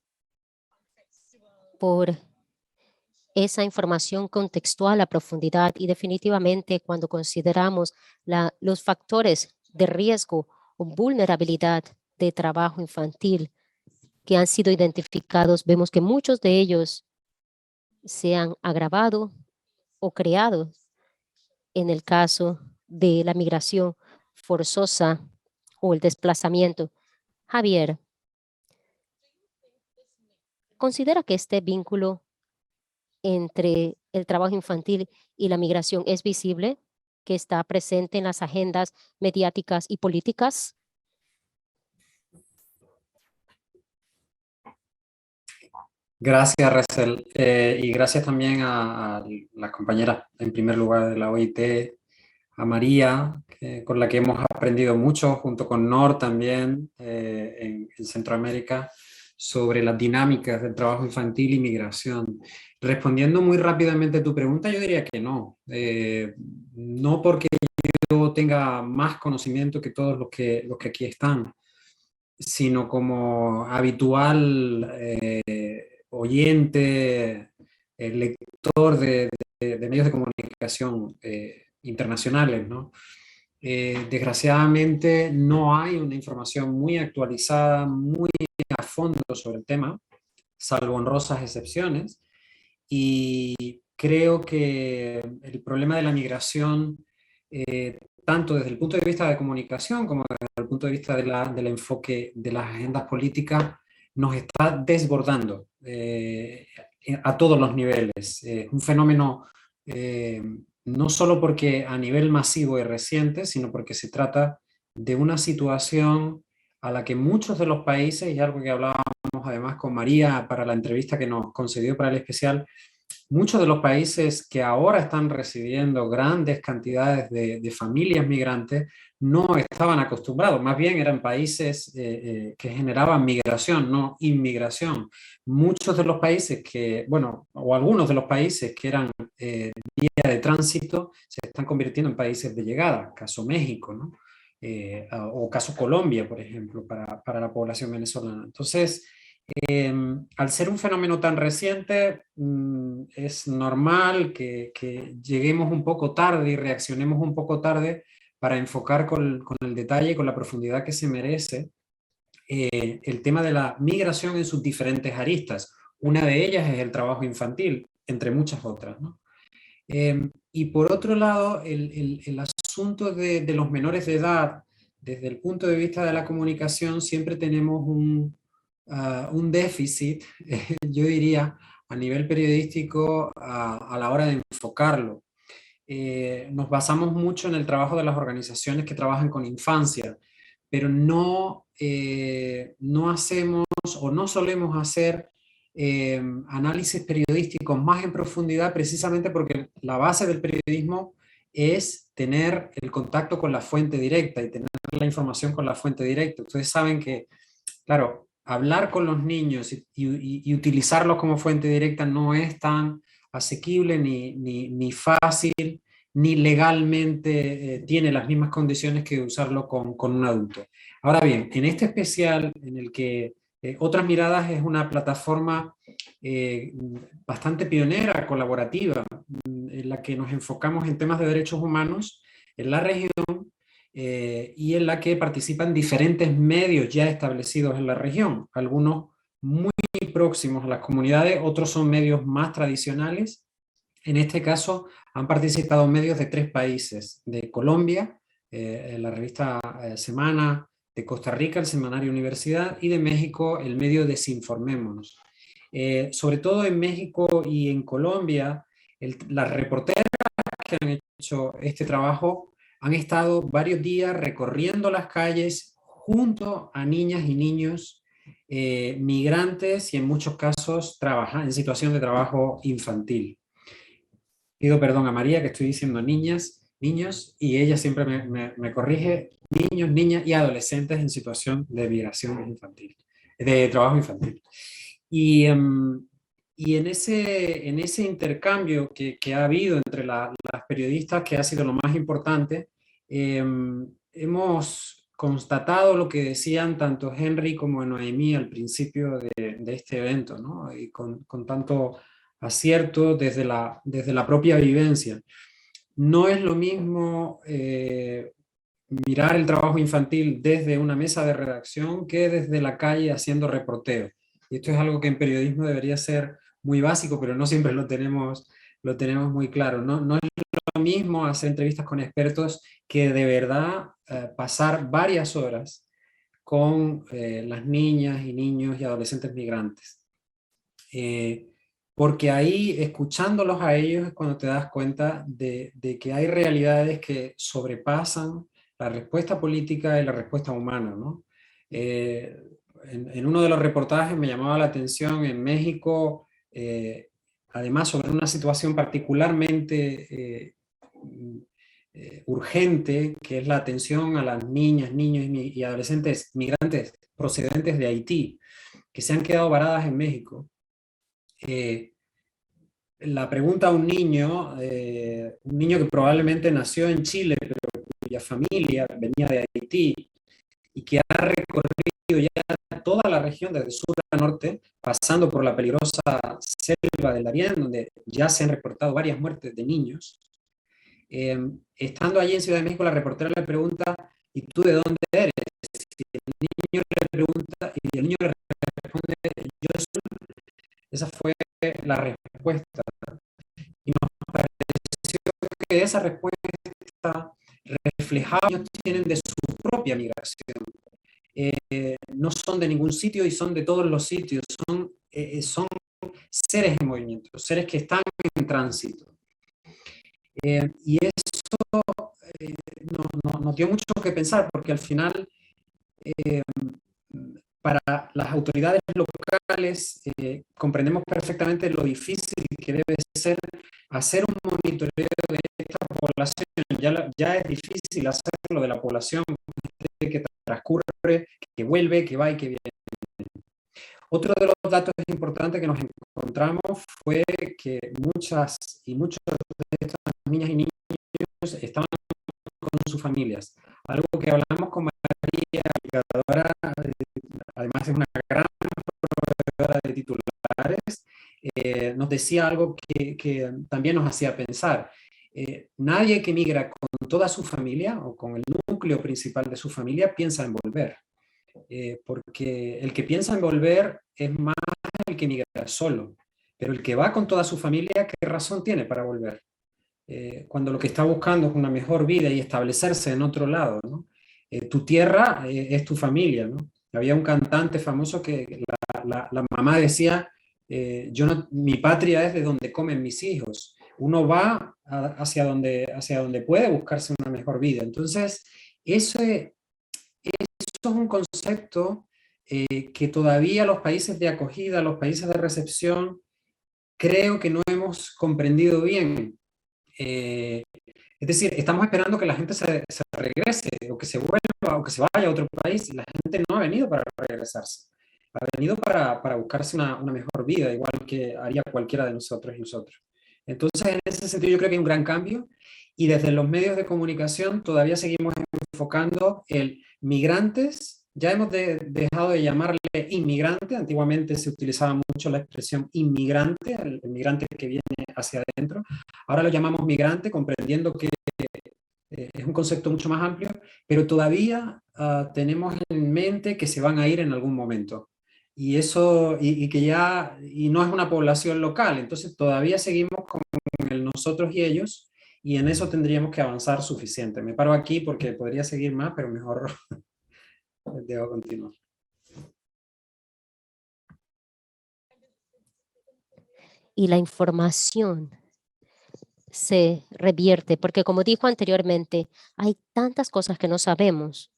por esa información contextual a profundidad y definitivamente cuando consideramos los factores de riesgo o vulnerabilidad de trabajo infantil que han sido identificados, vemos que muchos de ellos se han agravado o creado en el caso de la migración forzosa o el desplazamiento. Javier, ¿considera que este vínculo entre el trabajo infantil y la migración es visible? que está presente en las agendas mediáticas y políticas? Gracias, Recel, y gracias también a las compañeras, en primer lugar, de la OIT, a María, con la que hemos aprendido mucho, junto con Nor también, en Centroamérica, sobre las dinámicas del trabajo infantil y migración. Respondiendo muy rápidamente a tu pregunta, yo diría que no. No porque yo tenga más conocimiento que todos los que aquí están, sino como habitual oyente, lector de medios de comunicación internacionales, ¿no? Desgraciadamente no hay una información muy actualizada, muy a fondo sobre el tema, salvo honrosas excepciones, y creo que el problema de la migración, tanto desde el punto de vista de comunicación como desde el punto de vista del enfoque de las agendas políticas, nos está desbordando a todos los niveles. Un fenómeno no solo porque a nivel masivo y reciente, sino porque se trata de una situación a la que muchos de los países, y algo que hablábamos además con María para la entrevista que nos concedió para el especial, muchos de los países que ahora están recibiendo grandes cantidades de familias migrantes no estaban acostumbrados, más bien eran países que generaban migración, no inmigración. Muchos de los países que, bueno, o algunos de los países que eran vía de tránsito se están convirtiendo en países de llegada, caso México, ¿no? O caso Colombia, por ejemplo, para la población venezolana. Entonces, al ser un fenómeno tan reciente, es normal que lleguemos un poco tarde y reaccionemos un poco tarde para enfocar con el detalle y con la profundidad que se merece el tema de la migración en sus diferentes aristas. Una de ellas es el trabajo infantil, entre muchas otras, ¿no? Y por otro lado, el asunto de los menores de edad, desde el punto de vista de la comunicación, siempre tenemos un déficit, yo diría, a nivel periodístico a la hora de enfocarlo. Nos basamos mucho en el trabajo de las organizaciones que trabajan con infancia, pero no hacemos o no solemos hacer análisis periodísticos más en profundidad, precisamente porque la base del periodismo es tener el contacto con la fuente directa y tener la información con la fuente directa. Ustedes saben que, claro, hablar con los niños y utilizarlos como fuente directa no es tan asequible ni fácil, ni legalmente tiene las mismas condiciones que usarlo con un adulto. Ahora bien, en este especial en el que Otras Miradas es una plataforma bastante pionera, colaborativa, en la que nos enfocamos en temas de derechos humanos en la región, y en la que participan diferentes medios ya establecidos en la región, algunos muy próximos a las comunidades, otros son medios más tradicionales. En este caso han participado medios de 3 países, de Colombia, la revista Semana, de Costa Rica, el semanario Universidad, y de México, el medio Desinformémonos. Sobre todo en México y en Colombia, las reporteras que han hecho este trabajo han estado varios días recorriendo las calles junto a niñas y niños migrantes y en muchos casos en situación de trabajo infantil. Pido perdón a María que estoy diciendo niñas, niños, y ella siempre me corrige, niños, niñas y adolescentes en situación de migración infantil, de trabajo infantil. Y en ese intercambio que ha habido entre las periodistas, que ha sido lo más importante, hemos constatado lo que decían tanto Henry como Noemí al principio de este evento, ¿no? Y con tanto acierto desde la propia vivencia. No es lo mismo mirar el trabajo infantil desde una mesa de redacción que desde la calle haciendo reporteo. Y esto es algo que en periodismo debería ser muy básico, pero no siempre lo tenemos muy claro. No es lo mismo hacer entrevistas con expertos que de verdad pasar varias horas con las niñas y niños y adolescentes migrantes. porque ahí, escuchándolos a ellos, es cuando te das cuenta de que hay realidades que sobrepasan la respuesta política y la respuesta humana, ¿no? En uno de los reportajes me llamaba la atención en México, además sobre una situación particularmente urgente, que es la atención a las niñas, niños y adolescentes migrantes procedentes de Haití, que se han quedado varadas en México. La pregunta a un niño que probablemente nació en Chile, pero cuya familia venía de Haití y que ha recorrido ya toda la región desde sur a norte, pasando por la peligrosa selva del Darién, donde ya se han reportado varias muertes de niños. Estando allí en Ciudad de México, la reportera le pregunta, ¿y tú de dónde eres? Y el niño le pregunta, y el niño le responde, yo soy. Esa fue la respuesta. Y nos pareció que esa respuesta reflejaba que ellos tienen de su propia migración. No son de ningún sitio y son de todos los sitios. Son seres en movimiento, seres que están en tránsito. Y eso nos dio mucho que pensar, porque al final, para las autoridades locales, comprendemos perfectamente lo difícil que debe ser hacer un monitoreo de esta población. Ya es difícil hacerlo de la población que transcurre, que vuelve, que va y que viene. Otro de los datos importantes que nos encontramos fue que muchos de estas niñas y niños estaban con sus familias. Algo que hablamos con María, educadora, además es una gran proveedora de titulares, nos decía algo que también nos hacía pensar. Nadie que migra con toda su familia o con el núcleo principal de su familia piensa en volver. Porque el que piensa en volver es más el que migra solo, pero el que va con toda su familia, ¿qué razón tiene para volver? Cuando lo que está buscando es una mejor vida y establecerse en otro lado, ¿no? Tu tierra es tu familia, ¿no? Había un cantante famoso que la mamá decía, mi patria es de donde comen mis hijos. Uno va hacia donde puede buscarse una mejor vida. Entonces, eso es un concepto que todavía los países de acogida, los países de recepción, creo que no hemos comprendido bien. Es decir, estamos esperando que la gente se regrese, o que se vuelva, o que se vaya a otro país. La gente no ha venido para regresarse. Ha venido para buscarse una mejor vida, igual que haría cualquiera de nosotros y nosotros. Entonces, en ese sentido, yo creo que hay un gran cambio. Y desde los medios de comunicación todavía seguimos enfocando el migrantes. Ya hemos dejado de llamarle inmigrante. Antiguamente se utilizaba mucho la expresión inmigrante, el migrante que viene hacia adentro. Ahora lo llamamos migrante, comprendiendo que es un concepto mucho más amplio, pero todavía tenemos en mente que se van a ir en algún momento. Y eso, y no es una población local. Entonces todavía seguimos con el nosotros y ellos, y en eso tendríamos que avanzar suficiente. Me paro aquí porque podría seguir más, pero mejor debo continuar. Y la información se revierte, porque como dijo anteriormente, hay tantas cosas que no sabemos.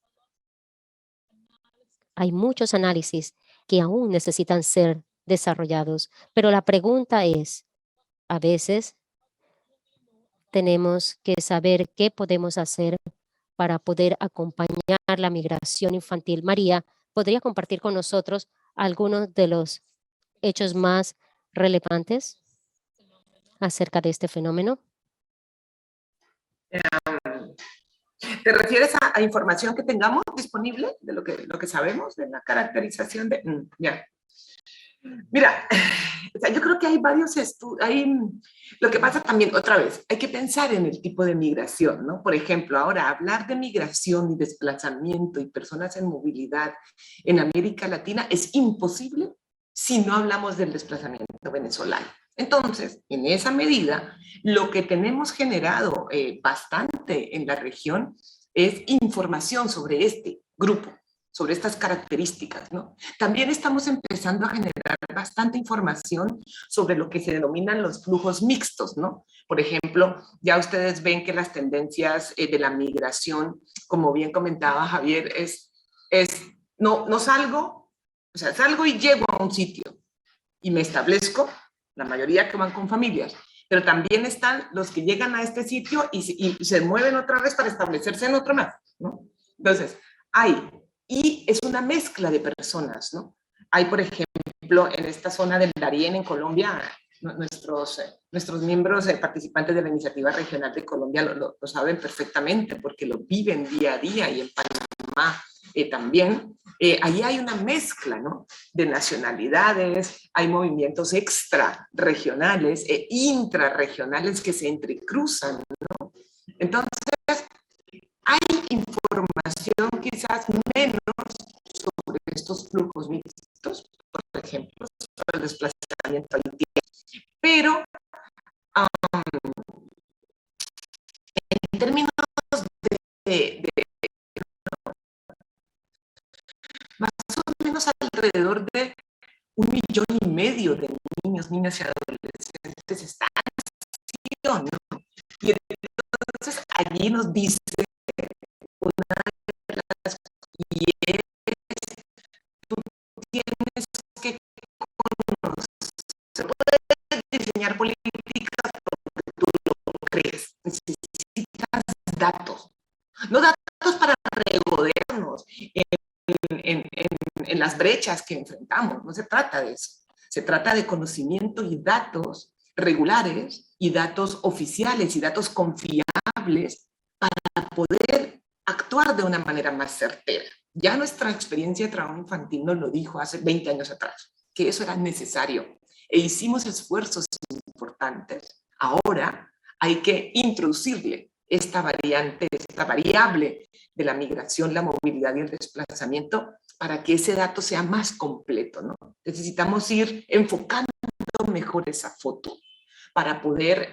Hay muchos análisis que aún necesitan ser desarrollados, pero la pregunta es, a veces tenemos que saber qué podemos hacer para poder acompañar la migración infantil. María, ¿podría compartir con nosotros algunos de los hechos más relevantes acerca de este fenómeno? ¿Te refieres a información que tengamos disponible de lo que sabemos de la caracterización de...? Ya. Mira, o sea, yo creo que hay varios estudios. Lo que pasa también, otra vez, hay que pensar en el tipo de migración, ¿no? Por ejemplo, ahora hablar de migración y desplazamiento y personas en movilidad en América Latina es imposible si no hablamos del desplazamiento venezolano. Entonces, en esa medida, lo que tenemos generado bastante en la región es información sobre este grupo, sobre estas características, ¿no? También estamos empezando a generar bastante información sobre lo que se denominan los flujos mixtos, ¿no? Por ejemplo, ya ustedes ven que las tendencias de la migración, como bien comentaba Javier, no salgo, o sea, salgo y llego a un sitio y me establezco, la mayoría que van con familias, pero también están los que llegan a este sitio y se mueven otra vez para establecerse en otro más, ¿no? Entonces, y es una mezcla de personas, ¿no? Hay, por ejemplo, en esta zona del Darién, en Colombia, nuestros miembros participantes de la Iniciativa Regional de Colombia lo saben perfectamente porque lo viven día a día, y en Panamá también. Ahí hay una mezcla, ¿no?, de nacionalidades, hay movimientos extrarregionales e intrarregionales que se entrecruzan, ¿no? Entonces, hay información quizás menos sobre estos flujos mixtos, por ejemplo, sobre el desplazamiento haitiano, pero en términos de más o menos alrededor de 1,5 millones de niños, niñas y adolescentes están en situación, ¿no? Y entonces allí nos dice una de las, y es, tú tienes que conocer, se puede diseñar políticas porque tú lo crees, necesitas datos, no datos para regodearnos en las brechas que enfrentamos, no se trata de eso, se trata de conocimiento y datos regulares y datos oficiales y datos confiables para poder actuar de una manera más certera. Ya nuestra experiencia de trabajo infantil nos lo dijo hace 20 años atrás, que eso era necesario, e hicimos esfuerzos importantes. Ahora hay que introducirle esta variable de la migración, la movilidad y el desplazamiento para que ese dato sea más completo, ¿no? Necesitamos ir enfocando mejor esa foto para poder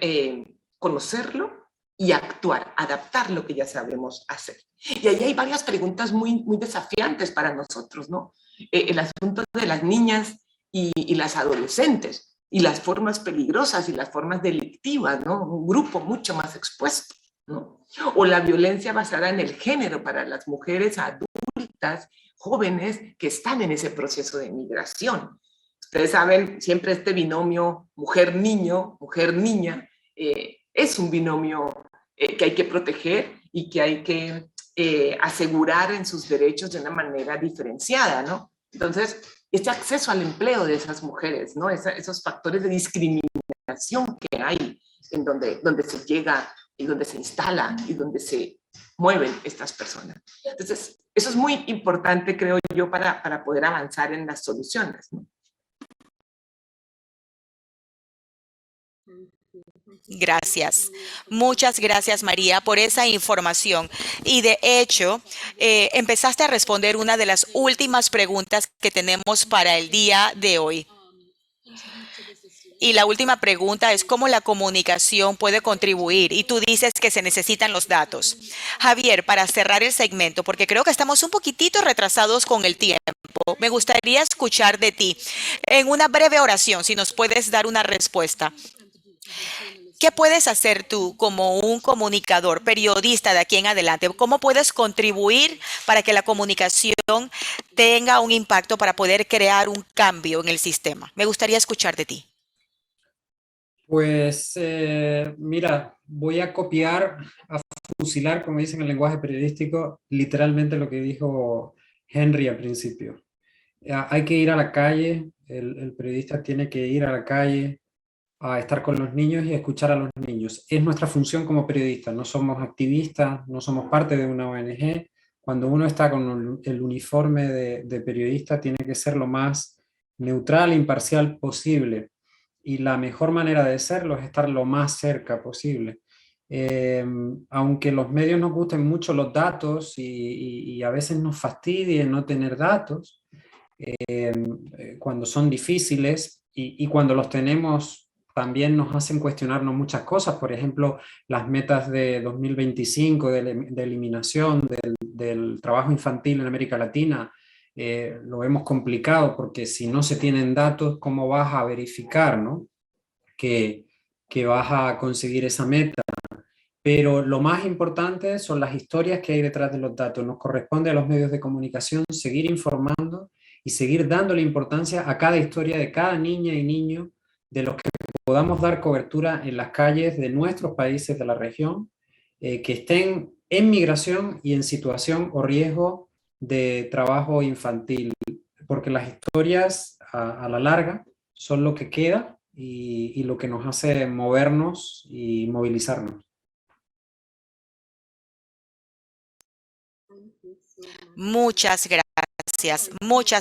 conocerlo y actuar, adaptar lo que ya sabemos hacer. Y ahí hay varias preguntas muy, muy desafiantes para nosotros, ¿no? El asunto de las niñas y las adolescentes, y las formas peligrosas y las formas delictivas, ¿no? Un grupo mucho más expuesto, ¿no? O la violencia basada en el género para las mujeres adultas, jóvenes que están en ese proceso de migración. Ustedes saben, siempre este binomio mujer-niño, mujer-niña, es un binomio que hay que proteger y que hay que asegurar en sus derechos de una manera diferenciada, ¿no? Entonces, este acceso al empleo de esas mujeres, ¿no? Esos factores de discriminación que hay en donde se llega y donde se instala y donde se mueven estas personas. Entonces, eso es muy importante, creo yo, para poder avanzar en las soluciones, ¿no? Gracias. Muchas gracias, María, por esa información. Y de hecho, empezaste a responder una de las últimas preguntas que tenemos para el día de hoy. Y la última pregunta es cómo la comunicación puede contribuir. Y tú dices que se necesitan los datos. Javier, para cerrar el segmento, porque creo que estamos un poquitito retrasados con el tiempo, me gustaría escuchar de ti en una breve oración, si nos puedes dar una respuesta. ¿Qué puedes hacer tú como un comunicador, periodista de aquí en adelante? ¿Cómo puedes contribuir para que la comunicación tenga un impacto para poder crear un cambio en el sistema? Me gustaría escuchar de ti. Pues mira, voy a copiar, a fusilar, como dicen en el lenguaje periodístico, literalmente lo que dijo Henry al principio. Hay que ir a la calle, el periodista tiene que ir a la calle, a estar con los niños y a escuchar a los niños. Es nuestra función como periodistas, no somos activistas, no somos parte de una ONG. Cuando uno está con el uniforme de periodista tiene que ser lo más neutral e imparcial posible. Y la mejor manera de serlo es estar lo más cerca posible. Aunque los medios nos gusten mucho los datos y a veces nos fastidie no tener datos, cuando son difíciles y cuando los tenemos también nos hacen cuestionarnos muchas cosas. Por ejemplo, las metas de 2025 de eliminación del trabajo infantil en América Latina. Lo vemos complicado porque si no se tienen datos, ¿cómo vas a verificar, ¿no? que vas a conseguir esa meta? Pero lo más importante son las historias que hay detrás de los datos. Nos corresponde a los medios de comunicación seguir informando y seguir dándole importancia a cada historia de cada niña y niño, de los que podamos dar cobertura en las calles de nuestros países de la región, que estén en migración y en situación o riesgo de trabajo infantil, porque las historias a la larga son lo que queda y lo que nos hace movernos y movilizarnos. Muchas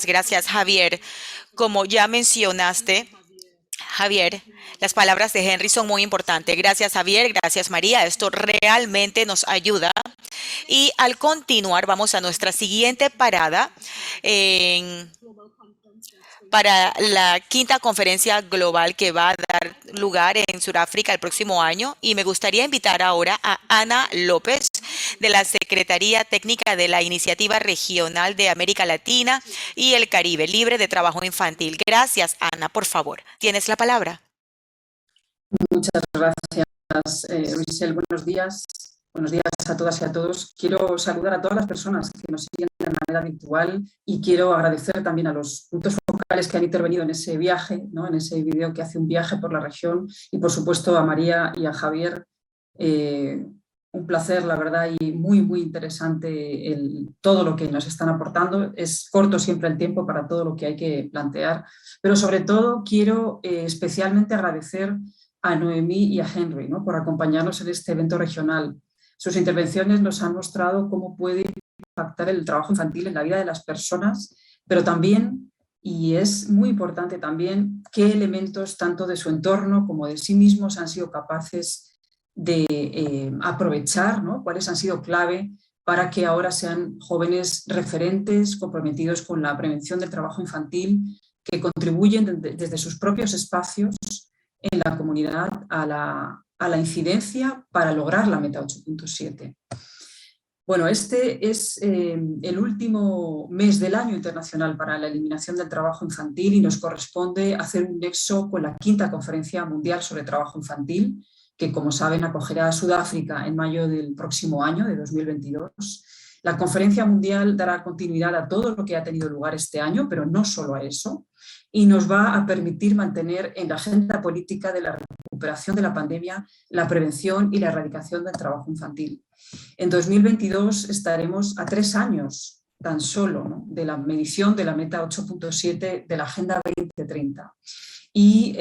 gracias, Javier. Como ya mencionaste, Javier, las palabras de Henry son muy importantes. Gracias, Javier. Gracias, María. Esto realmente nos ayuda. Y al continuar, vamos a nuestra siguiente parada para la quinta conferencia global que va a dar lugar en Sudáfrica el próximo año. Y me gustaría invitar ahora a Ana López, de la Secretaría Técnica de la Iniciativa Regional de América Latina y el Caribe Libre de Trabajo Infantil. Gracias, Ana, por favor. Tienes la palabra. Muchas gracias, Richelle. Buenos días. Buenos días a todas y a todos. Quiero saludar a todas las personas que nos siguen de manera virtual y quiero agradecer también a los puntos focales que han intervenido en ese viaje, ¿no? En ese video que hace un viaje por la región, y por supuesto a María y a Javier. Un placer, la verdad, y muy, muy interesante todo lo que nos están aportando. Es corto siempre el tiempo para todo lo que hay que plantear, pero sobre todo quiero especialmente agradecer a Noemí y a Henry, ¿no? Por acompañarnos en este evento regional. Sus intervenciones nos han mostrado cómo puede impactar el trabajo infantil en la vida de las personas, pero también, y es muy importante también, qué elementos tanto de su entorno como de sí mismos han sido capaces de aprovechar, ¿no? Cuáles han sido clave para que ahora sean jóvenes referentes comprometidos con la prevención del trabajo infantil, que contribuyen desde sus propios espacios en la comunidad a la incidencia para lograr la meta 8.7. Bueno, este es el último mes del año internacional para la eliminación del trabajo infantil y nos corresponde hacer un nexo con la quinta conferencia mundial sobre trabajo infantil, que, como saben, acogerá a Sudáfrica en mayo del próximo año, de 2022. La conferencia mundial dará continuidad a todo lo que ha tenido lugar este año, pero no solo a eso, y nos va a permitir mantener en la agenda política de la recuperación de la pandemia la prevención y la erradicación del trabajo infantil. En 2022 estaremos a 3 años tan solo, ¿no?, de la medición de la meta 8.7 de la Agenda 2030. Y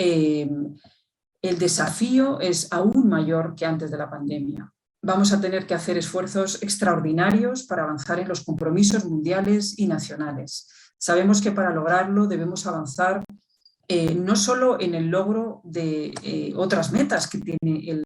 el desafío es aún mayor que antes de la pandemia. Vamos a tener que hacer esfuerzos extraordinarios para avanzar en los compromisos mundiales y nacionales. Sabemos que para lograrlo debemos avanzar no solo en el logro de otras metas que tiene el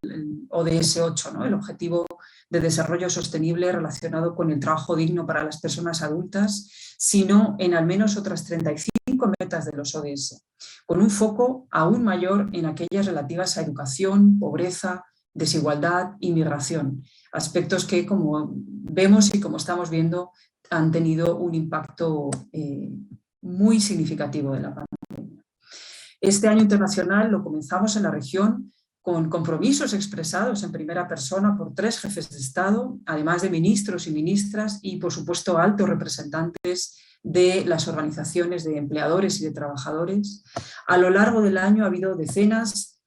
ODS 8, ¿no?, el Objetivo de Desarrollo Sostenible relacionado con el trabajo digno para las personas adultas, sino en al menos otras 35 metas de los ODS, con un foco aún mayor en aquellas relativas a educación, pobreza, desigualdad y migración, aspectos que, como vemos y como estamos viendo, han tenido un impacto muy significativo de la pandemia. Este año internacional lo comenzamos en la región con compromisos expresados en primera persona por 3 jefes de Estado, además de ministros y ministras y, por supuesto, altos representantes de las organizaciones de empleadores y de trabajadores. A lo largo del año ha habido decenas,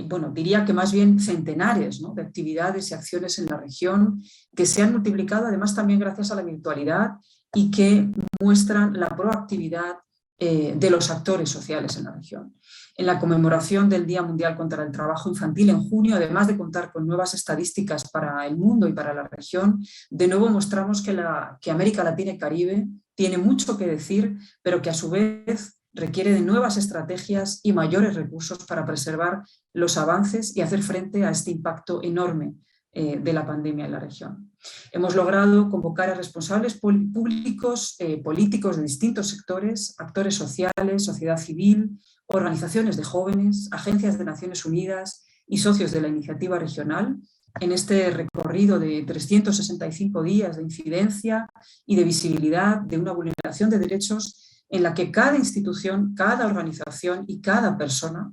bueno, diría que más bien centenares, ¿no?, de actividades y acciones en la región que se han multiplicado, además también gracias a la virtualidad, y que muestran la proactividad de los actores sociales en la región. En la conmemoración del Día Mundial contra el Trabajo Infantil en junio, además de contar con nuevas estadísticas para el mundo y para la región, de nuevo mostramos que América Latina y Caribe tiene mucho que decir, pero que a su vez requiere de nuevas estrategias y mayores recursos para preservar los avances y hacer frente a este impacto enorme de la pandemia en la región. Hemos logrado convocar a responsables públicos, políticos de distintos sectores, actores sociales, sociedad civil, organizaciones de jóvenes, agencias de Naciones Unidas y socios de la iniciativa regional en este recorrido de 365 días de incidencia y de visibilidad de una vulneración de derechos en la que cada institución, cada organización y cada persona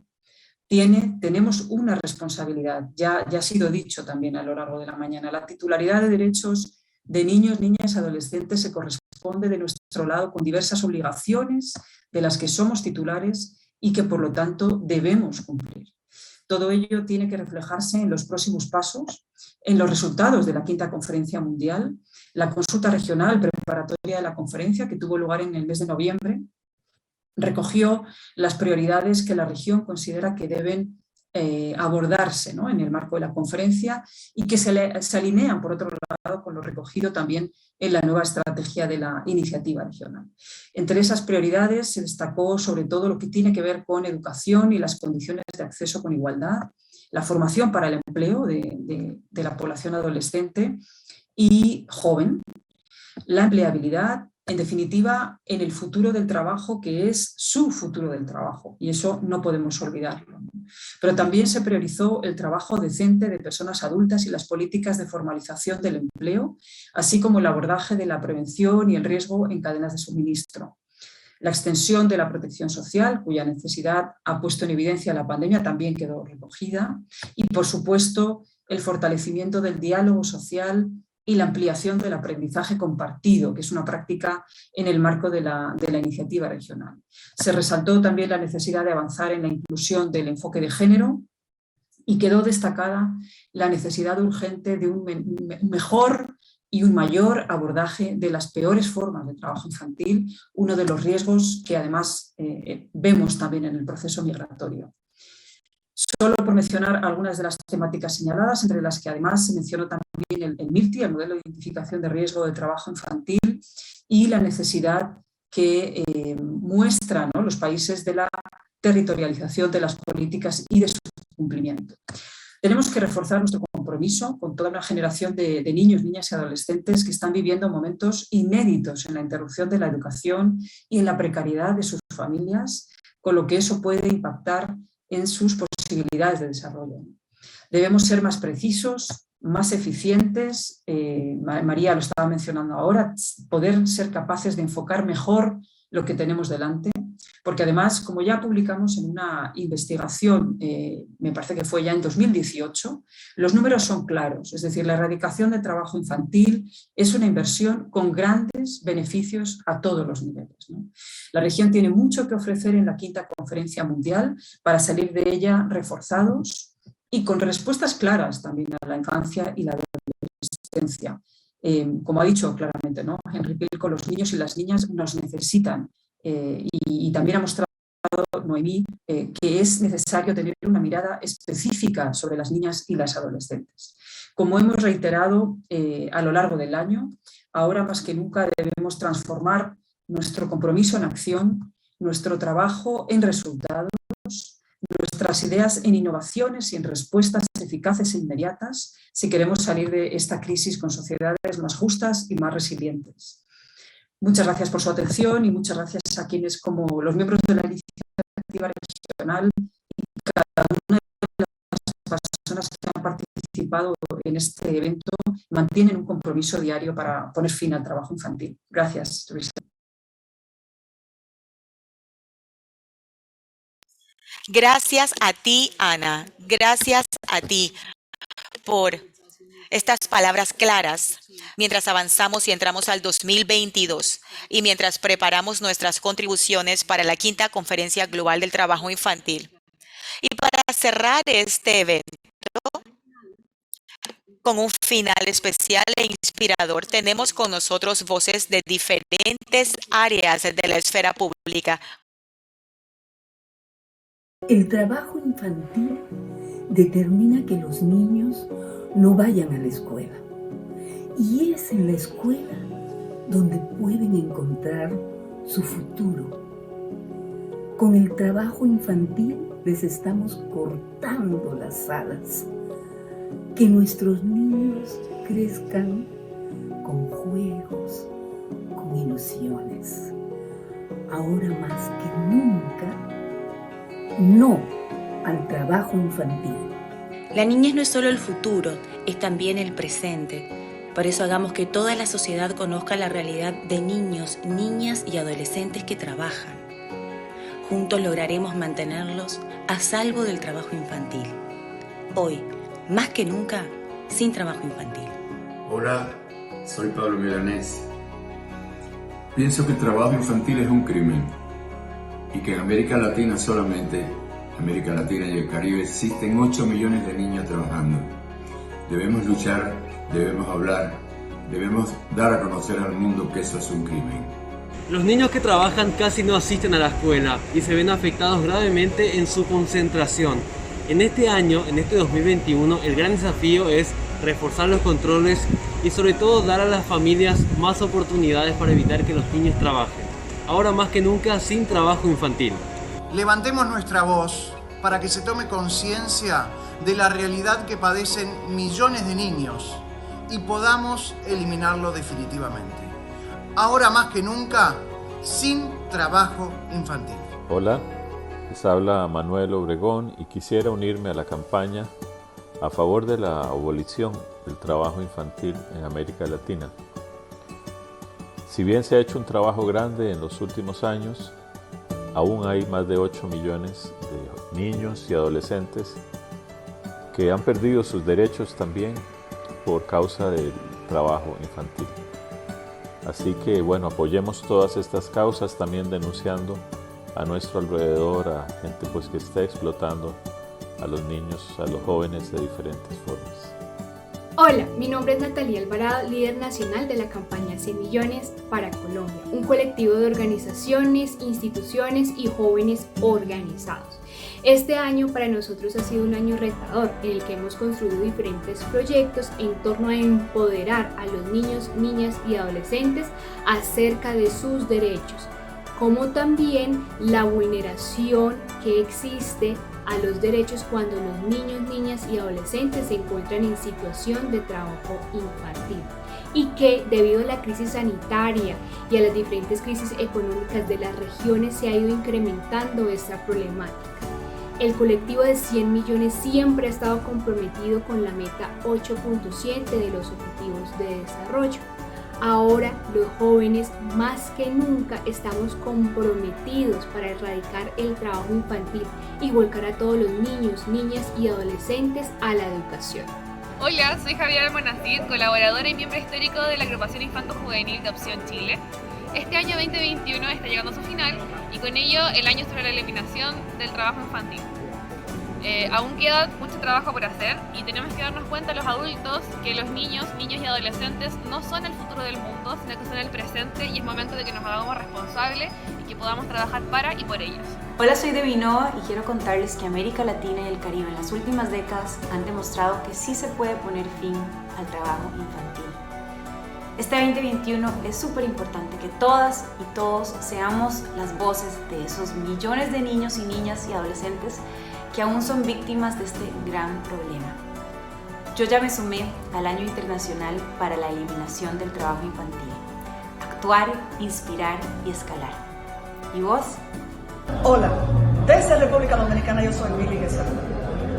tenemos una responsabilidad. Ya ha sido dicho también a lo largo de la mañana. La titularidad de derechos de niños, niñas y adolescentes se corresponde de nuestro lado con diversas obligaciones de las que somos titulares y que por lo tanto debemos cumplir. Todo ello tiene que reflejarse en los próximos pasos, en los resultados de la 5ª Conferencia Mundial, la consulta regional preparatoria de la conferencia que tuvo lugar en el mes de noviembre, recogió las prioridades que la región considera que deben abordarse, ¿no?, en el marco de la conferencia y que se alinean, por otro lado, con lo recogido también en la nueva estrategia de la iniciativa regional. Entre esas prioridades se destacó sobre todo lo que tiene que ver con educación y las condiciones de acceso con igualdad, la formación para el empleo de la población adolescente y joven, la empleabilidad, en definitiva, en el futuro del trabajo, que es su futuro del trabajo, y eso no podemos olvidarlo, ¿no? Pero también se priorizó el trabajo decente de personas adultas y las políticas de formalización del empleo, así como el abordaje de la prevención y el riesgo en cadenas de suministro. La extensión de la protección social, cuya necesidad ha puesto en evidencia la pandemia, también quedó recogida, y por supuesto el fortalecimiento del diálogo social y la ampliación del aprendizaje compartido, que es una práctica en el marco de la iniciativa regional. Se resaltó también la necesidad de avanzar en la inclusión del enfoque de género y quedó destacada la necesidad urgente de un mejor y un mayor abordaje de las peores formas de trabajo infantil, uno de los riesgos que además vemos también en el proceso migratorio. Solo por mencionar algunas de las temáticas señaladas, entre las que además se mencionó también el MIRTI, el modelo de identificación de riesgo de trabajo infantil, y la necesidad que muestran, ¿no?, los países de la territorialización de las políticas y de su cumplimiento. Tenemos que reforzar nuestro compromiso con toda una generación de niños, niñas y adolescentes que están viviendo momentos inéditos en la interrupción de la educación y en la precariedad de sus familias, con lo que eso puede impactar en sus posibilidades de desarrollo. Debemos ser más precisos, más eficientes, María lo estaba mencionando ahora, poder ser capaces de enfocar mejor lo que tenemos delante, porque además, como ya publicamos en una investigación, me parece que fue ya en 2018, los números son claros, es decir, la erradicación del trabajo infantil es una inversión con grandes beneficios a todos los niveles, ¿no? La región tiene mucho que ofrecer en la 5ª Conferencia Mundial para salir de ella reforzados y con respuestas claras también a la infancia y la adolescencia. Como ha dicho claramente, ¿no?, Henry Pilco, los niños y las niñas nos necesitan y también ha mostrado Noemí que es necesario tener una mirada específica sobre las niñas y las adolescentes. Como hemos reiterado a lo largo del año, ahora más que nunca debemos transformar nuestro compromiso en acción, nuestro trabajo en resultados, nuestras ideas en innovaciones y en respuestas eficaces e inmediatas si queremos salir de esta crisis con sociedades más justas y más resilientes. Muchas gracias por su atención y muchas gracias a quienes, como los miembros de la iniciativa regional y cada una de las personas que han participado en este evento, mantienen un compromiso diario para poner fin al trabajo infantil. Gracias, Luisa. Gracias a ti, Ana. Gracias a ti por estas palabras claras mientras avanzamos y entramos al 2022 y mientras preparamos nuestras contribuciones para la 5ª Conferencia Global del Trabajo Infantil. Y para cerrar este evento con un final especial e inspirador, tenemos con nosotros voces de diferentes áreas de la esfera pública. El trabajo infantil determina que los niños no vayan a la escuela. Y es en la escuela donde pueden encontrar su futuro. Con el trabajo infantil les estamos cortando las alas. Que nuestros niños crezcan juegos, con ilusiones. Ahora más que nunca, no al trabajo infantil. La niñez no es solo el futuro, es también el presente. Por eso hagamos que toda la sociedad conozca la realidad de niños, niñas y adolescentes que trabajan. Juntos lograremos mantenerlos a salvo del trabajo infantil. Hoy, más que nunca, sin trabajo infantil. Hola, soy Pablo Milanés. Pienso que el trabajo infantil es un crimen y que en América Latina solamente, América Latina y el Caribe, existen 8 millones de niños trabajando. Debemos luchar, debemos hablar, debemos dar a conocer al mundo que eso es un crimen. Los niños que trabajan casi no asisten a la escuela y se ven afectados gravemente en su concentración. En este año, en este 2021, el gran desafío es reforzar los controles y sobre todo dar a las familias más oportunidades para evitar que los niños trabajen. Ahora más que nunca, sin trabajo infantil. Levantemos nuestra voz para que se tome conciencia de la realidad que padecen millones de niños y podamos eliminarlo definitivamente. Ahora más que nunca, sin trabajo infantil. Hola, les habla Manuel Obregón y quisiera unirme a la campaña a favor de la abolición del trabajo infantil en América Latina. Si bien se ha hecho un trabajo grande en los últimos años, aún hay más de 8 millones de niños y adolescentes que han perdido sus derechos también por causa del trabajo infantil. Así que bueno, apoyemos todas estas causas, también denunciando a nuestro alrededor a gente pues que está explotando a los niños, a los jóvenes de diferentes formas. Hola, mi nombre es Natalia Alvarado, líder nacional de la campaña 100 millones para Colombia, un colectivo de organizaciones, instituciones y jóvenes organizados. Este año para nosotros ha sido un año retador en el que hemos construido diferentes proyectos en torno a empoderar a los niños, niñas y adolescentes acerca de sus derechos, como también la vulneración que existe a los derechos cuando los niños, niñas y adolescentes se encuentran en situación de trabajo infantil y que debido a la crisis sanitaria y a las diferentes crisis económicas de las regiones se ha ido incrementando esta problemática. El colectivo de 100 millones siempre ha estado comprometido con la meta 8.7 de los Objetivos de Desarrollo. Ahora los jóvenes más que nunca estamos comprometidos para erradicar el trabajo infantil y volcar a todos los niños, niñas y adolescentes a la educación. Hola, soy Javier Almonacid, colaboradora y miembro histórico de la agrupación Infanto-Juvenil de Opción Chile. Este año 2021 está llegando a su final y con ello el año sobre la eliminación del trabajo infantil. Aún queda mucho trabajo por hacer y tenemos que darnos cuenta los adultos que los niños y adolescentes no son el futuro del mundo, sino que son el presente y es momento de que nos hagamos responsables y que podamos trabajar para y por ellos. Hola, soy Devinoa y quiero contarles que América Latina y el Caribe en las últimas décadas han demostrado que sí se puede poner fin al trabajo infantil. Este 2021 es súper importante que todas y todos seamos las voces de esos millones de niños y niñas y adolescentes que aún son víctimas de este gran problema. Yo ya me sumé al Año Internacional para la Eliminación del Trabajo Infantil. Actuar, inspirar y escalar. ¿Y vos? Hola, desde República Dominicana yo soy Mili Gesell.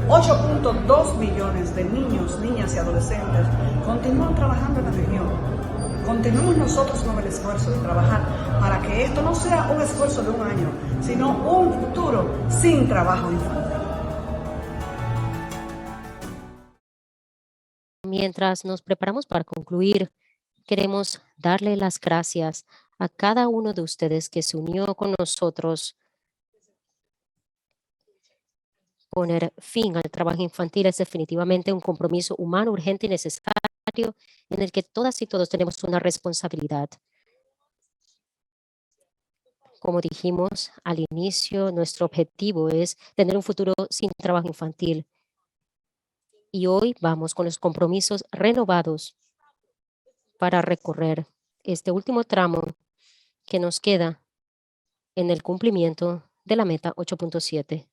8.2 millones de niños, niñas y adolescentes continúan trabajando en la región. Continuemos nosotros con el esfuerzo de trabajar para que esto no sea un esfuerzo de un año, sino un futuro sin trabajo infantil. Mientras nos preparamos para concluir, queremos darle las gracias a cada uno de ustedes que se unió con nosotros. Poner fin al trabajo infantil es definitivamente un compromiso humano urgente y necesario en el que todas y todos tenemos una responsabilidad. Como dijimos al inicio, nuestro objetivo es tener un futuro sin trabajo infantil. Y hoy vamos con los compromisos renovados para recorrer este último tramo que nos queda en el cumplimiento de la meta 8.7.